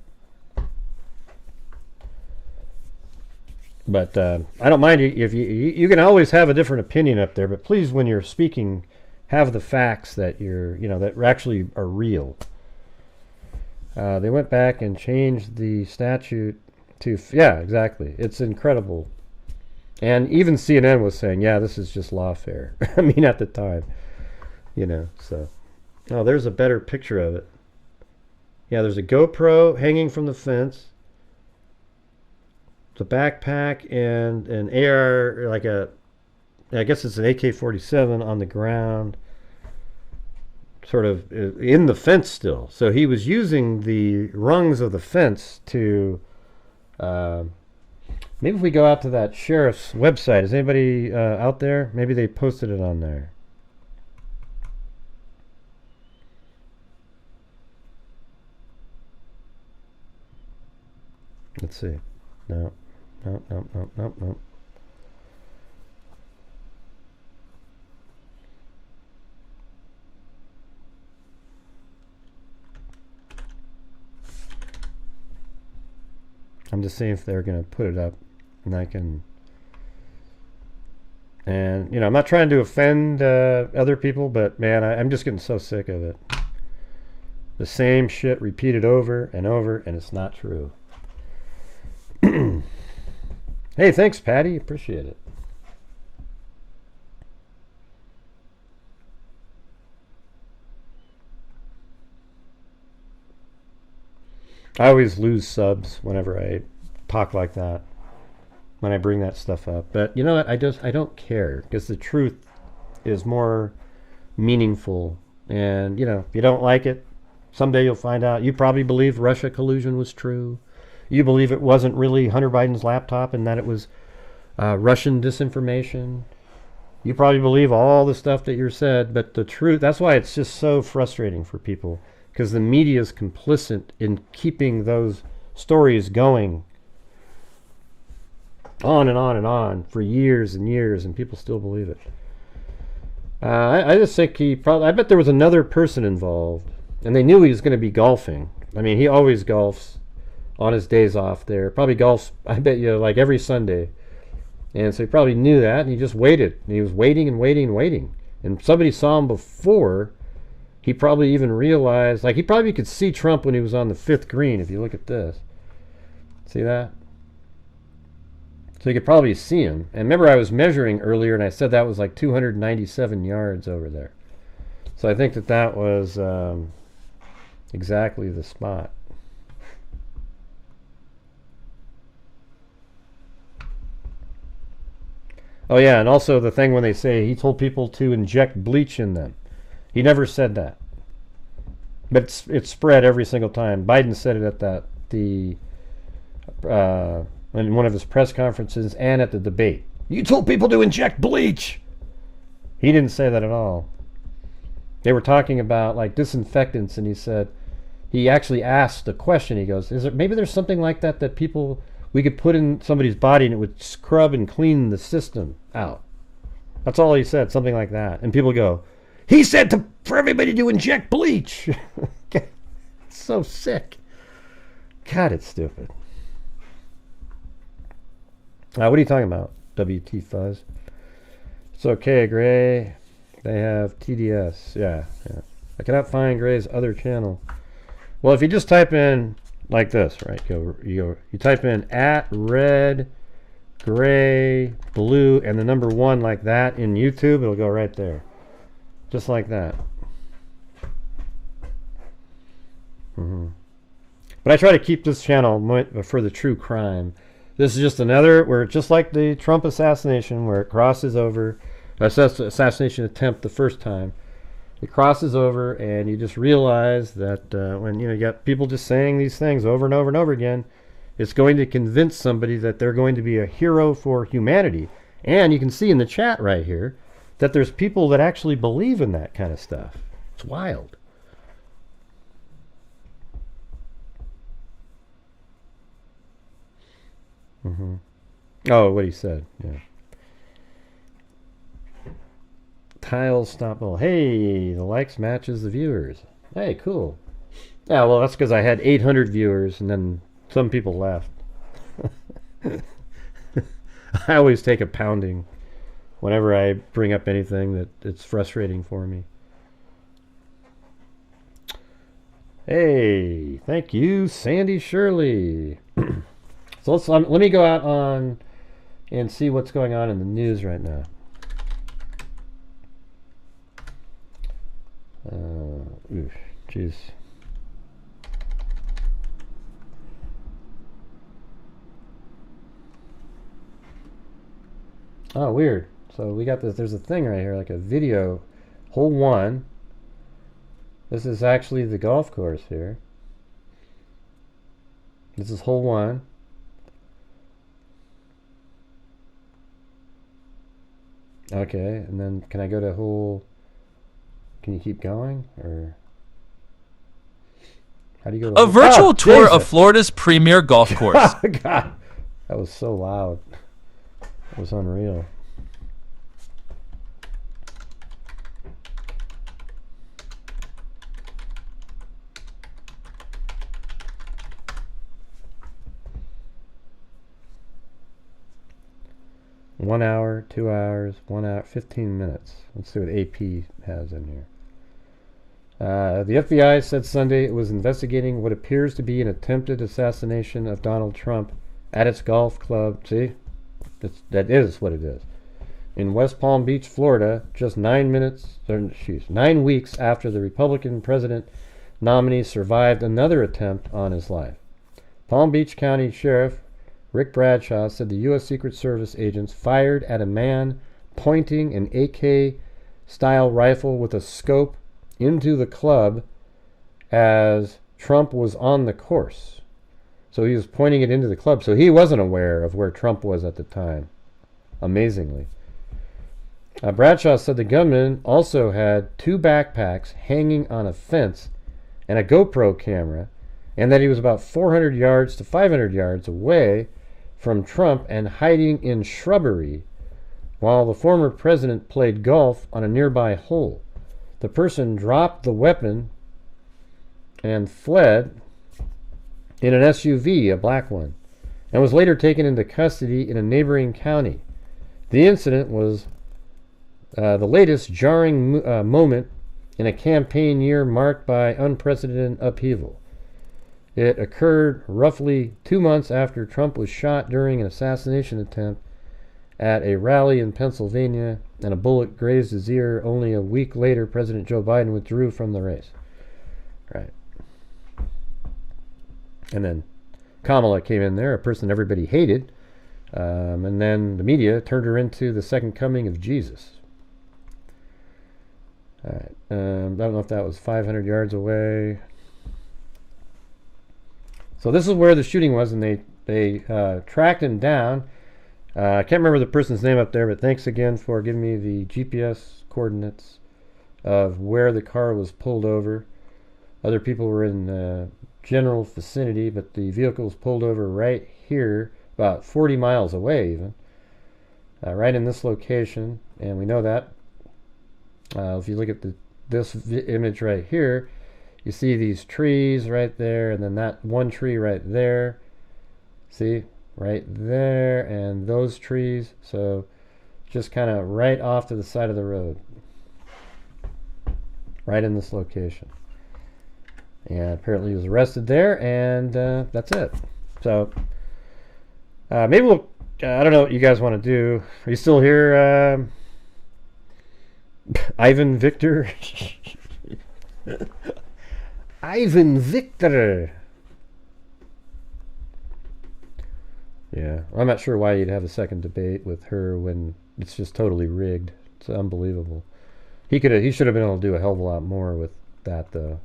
But I don't mind if you can always have a different opinion up there. But please, when you're speaking, have the facts that that actually are real. They went back and changed the statute to, yeah, exactly. It's incredible. And even CNN was saying, yeah, this is just lawfare. I mean, at the time, so. Oh, there's a better picture of it. Yeah, there's a GoPro hanging from the fence. The backpack and an AR, I guess it's an AK-47 on the ground. Sort of in the fence still. So he was using the rungs of the fence to maybe if we go out to that sheriff's website, is anybody out there? Maybe they posted it on there. Let's see. No. I'm just seeing if they're going to put it up, and I can. And I'm not trying to offend other people, but man, I'm just getting so sick of it. The same shit repeated over and over, and it's not true. Hey, thanks, Patty. Appreciate it. I always lose subs whenever I talk like that, when I bring that stuff up. But you know what? I don't care, because the truth is more meaningful. And if you don't like it, someday you'll find out. You probably believe Russia collusion was true. You believe it wasn't really Hunter Biden's laptop and that it was Russian disinformation. You probably believe all the stuff that you're said, but the truth, that's why it's just so frustrating for people, because the media is complicit in keeping those stories going on and on and on for years and years, and people still believe it. I just think I bet there was another person involved, and they knew he was going to be golfing. I mean, he always golfs on his days off there. Probably golfs, I bet you, like every Sunday. And so he probably knew that, and he just waited. And he was waiting and waiting and waiting. And somebody saw him before. He probably even realized, he probably could see Trump when he was on the 5th green, if you look at this. See that? So you could probably see him. And remember, I was measuring earlier, and I said that was like 297 yards over there. So I think that was exactly the spot. Oh yeah, and also the thing when they say he told people to inject bleach in them. He never said that. But it's spread every single time. Biden said it at in one of his press conferences and at the debate. You told people to inject bleach! He didn't say that at all. They were talking about disinfectants, and he actually asked a question. He goes, maybe there's something like that people we could put in somebody's body and it would scrub and clean the system out. That's all he said, something like that. And people go, he said for everybody to inject bleach. It's so sick. God, it's stupid. What are you talking about, WT Fuzz? It's okay, Gray. They have TDS. Yeah. I cannot find Gray's other channel. Well, if you just type in like this, right? You type in @red, gray, blue, and the number 1 like that in YouTube, it'll go right there. Just like that. But I try to keep this channel for the true crime. This is just another, where just like the Trump assassination, where it crosses over, assassination attempt the first time, it crosses over, and you just realize that when you got people just saying these things over and over and over again, it's going to convince somebody that they're going to be a hero for humanity. And you can see in the chat right here that there's people that actually believe in that kind of stuff. It's wild. Mm-hmm. Oh, what he said, yeah. Tiles stop all. Hey, the likes matches the viewers. Hey, cool. Yeah, well, that's because I had 800 viewers, and then some people left. I always take a pounding whenever I bring up anything that it's frustrating for me. Hey, thank you, Sandy Shirley. So let me go out on and see what's going on in the news right now. Jeez. Oh, weird. So we got this. There's a thing right here, like a video, hole 1. This is actually the golf course here. This is hole 1. Okay, and then can I go to hole? Can you keep going, or how do you go to a virtual tour Jesus. of Florida's premier golf course? God, that was so loud. That was unreal. One hour, 2 hours, 1 hour, 15 minutes. Let's see what AP has in here. The FBI said Sunday it was investigating what appears to be an attempted assassination of Donald Trump at its golf club. See? That is what it is. In West Palm Beach, Florida, just 9 weeks after the Republican president nominee survived another attempt on his life. Palm Beach County Sheriff Rick Bradshaw said the U.S. Secret Service agents fired at a man pointing an AK-style rifle with a scope into the club as Trump was on the course. So he was pointing it into the club. So he wasn't aware of where Trump was at the time, amazingly. Bradshaw said the gunman also had 2 backpacks hanging on a fence and a GoPro camera, and that he was about 400 yards to 500 yards away from Trump and hiding in shrubbery while the former president played golf on a nearby hole. The person dropped the weapon and fled in an SUV, a black one, and was later taken into custody in a neighboring county. The incident was the latest jarring moment in a campaign year marked by unprecedented upheaval. It occurred roughly 2 months after Trump was shot during an assassination attempt at a rally in Pennsylvania, and a bullet grazed his ear. Only a week later, President Joe Biden withdrew from the race. Right. And then Kamala came in there, a person everybody hated, and then the media turned her into the second coming of Jesus. All right. I don't know if that was 500 yards away. So this is where the shooting was, and they tracked him down. I can't remember the person's name up there, but thanks again for giving me the GPS coordinates of where the car was pulled over. Other people were in the general vicinity, but the vehicle was pulled over right here, about 40 miles away even, right in this location, and we know that. If you look at this image right here, you see these trees right there, and then that one tree right there. See? Right there, and those trees. So just kind of right off to the side of the road. Right in this location. And apparently he was arrested there, and that's it. So maybe we'll, I don't know what you guys want to do. Are you still here, Ivan Victor? Ivan Victor. Yeah, I'm not sure why you'd have a second debate with her when it's just totally rigged. It's unbelievable. He should have been able to do a hell of a lot more with that, though.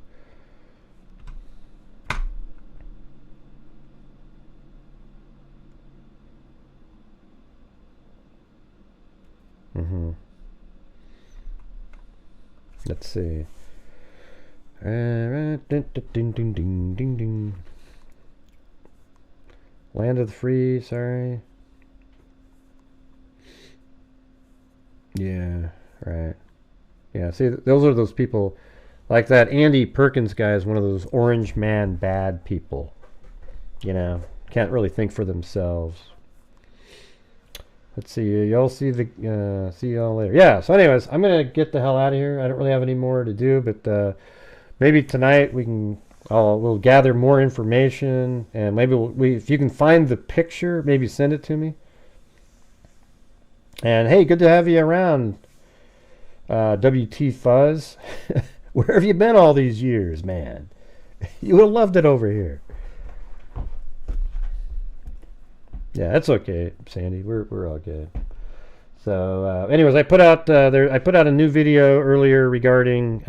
Let's see. Ding, ding, ding, ding, ding, ding. Land of the free, sorry. Yeah, right. Yeah, see, those are those people, like that Andy Perkins guy is one of those orange man bad people. You know, can't really think for themselves. Let's see, y'all see y'all later. Yeah, so anyways, I'm going to get the hell out of here. I don't really have any more to do, but maybe tonight we'll gather more information, and maybe if you can find the picture, maybe send it to me. And hey, good to have you around, WT Fuzz. Where have you been all these years, man? You would have loved it over here. Yeah, that's okay, Sandy. We're all good. So, anyways, I put out a new video earlier regarding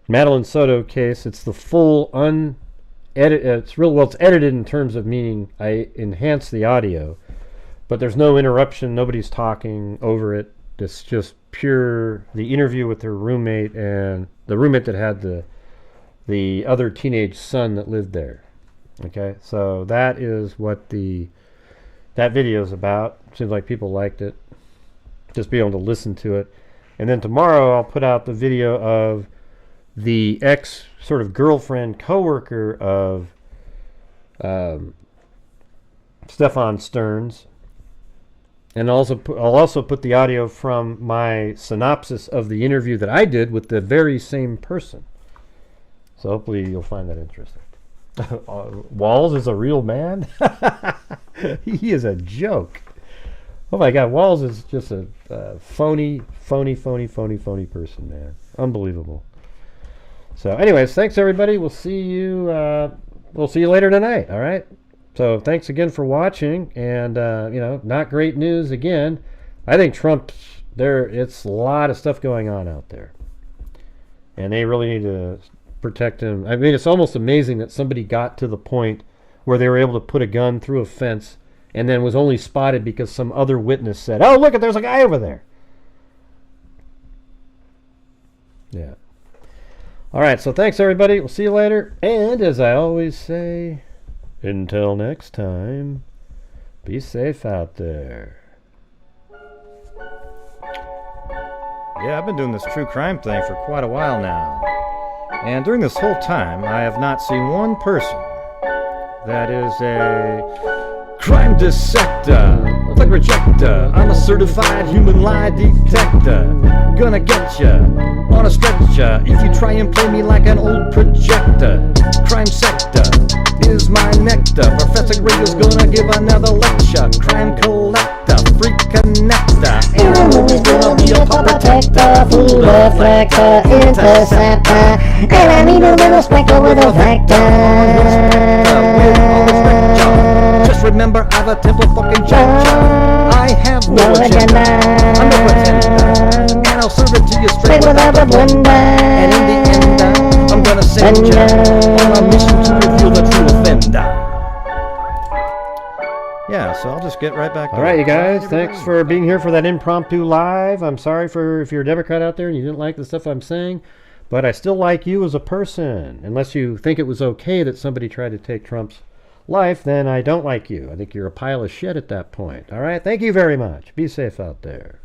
Madeline Soto case. It's the full unedited. It's edited in terms of meaning I enhanced the audio, but there's no interruption. Nobody's talking over it. It's just pure the interview with her roommate and the roommate that had the other teenage son that lived there. Okay, so that is what that video is about. Seems like people liked it. Just be able to listen to it. And then tomorrow I'll put out the video of the ex sort of girlfriend coworker of Stefan Stearns. And I'll also put the audio from my synopsis of the interview that I did with the very same person. So hopefully you'll find that interesting. Walls is a real man? He is a joke. Oh my God, Walls is just a phony person, man. Unbelievable. So anyways, thanks everybody. We'll see you later tonight, all right? So thanks again for watching, and not great news again. I think Trump's there. It's a lot of stuff going on out there, and they really need to protect him. I mean, it's almost amazing that somebody got to the point where they were able to put a gun through a fence and then was only spotted because some other witness said, "Oh, look, there's a guy over there." Yeah. All right, so thanks everybody. We'll see you later. And as I always say, until next time, be safe out there. Yeah, I've been doing this true crime thing for quite a while now. And during this whole time, I have not seen one person that is a crime dissector, thug rejector. I'm a certified human lie detector. Gonna get ya on a stretcher if you try and play me like an old projector. Crime sector is my nectar. Professor Grader's gonna give another lecture. Crime collector, freak connector. Aaron is gonna be a pop protector, fool deflector, interceptor, and I need a little spectre with a vector. Just remember, I've a temple fucking judge. I have no agenda. I'm no pretender, and I'll serve it to you straight without a blender. And in the end, I'm gonna send you on a mission to reveal the true offender. Yeah, so I'll just get right back to it. All right, you guys, thanks for being here for that impromptu live. I'm sorry if you're a Democrat out there and you didn't like the stuff I'm saying, but I still like you as a person. Unless you think it was okay that somebody tried to take Trump's life, then I don't like you. I think you're a pile of shit at that point. All right, thank you very much. Be safe out there.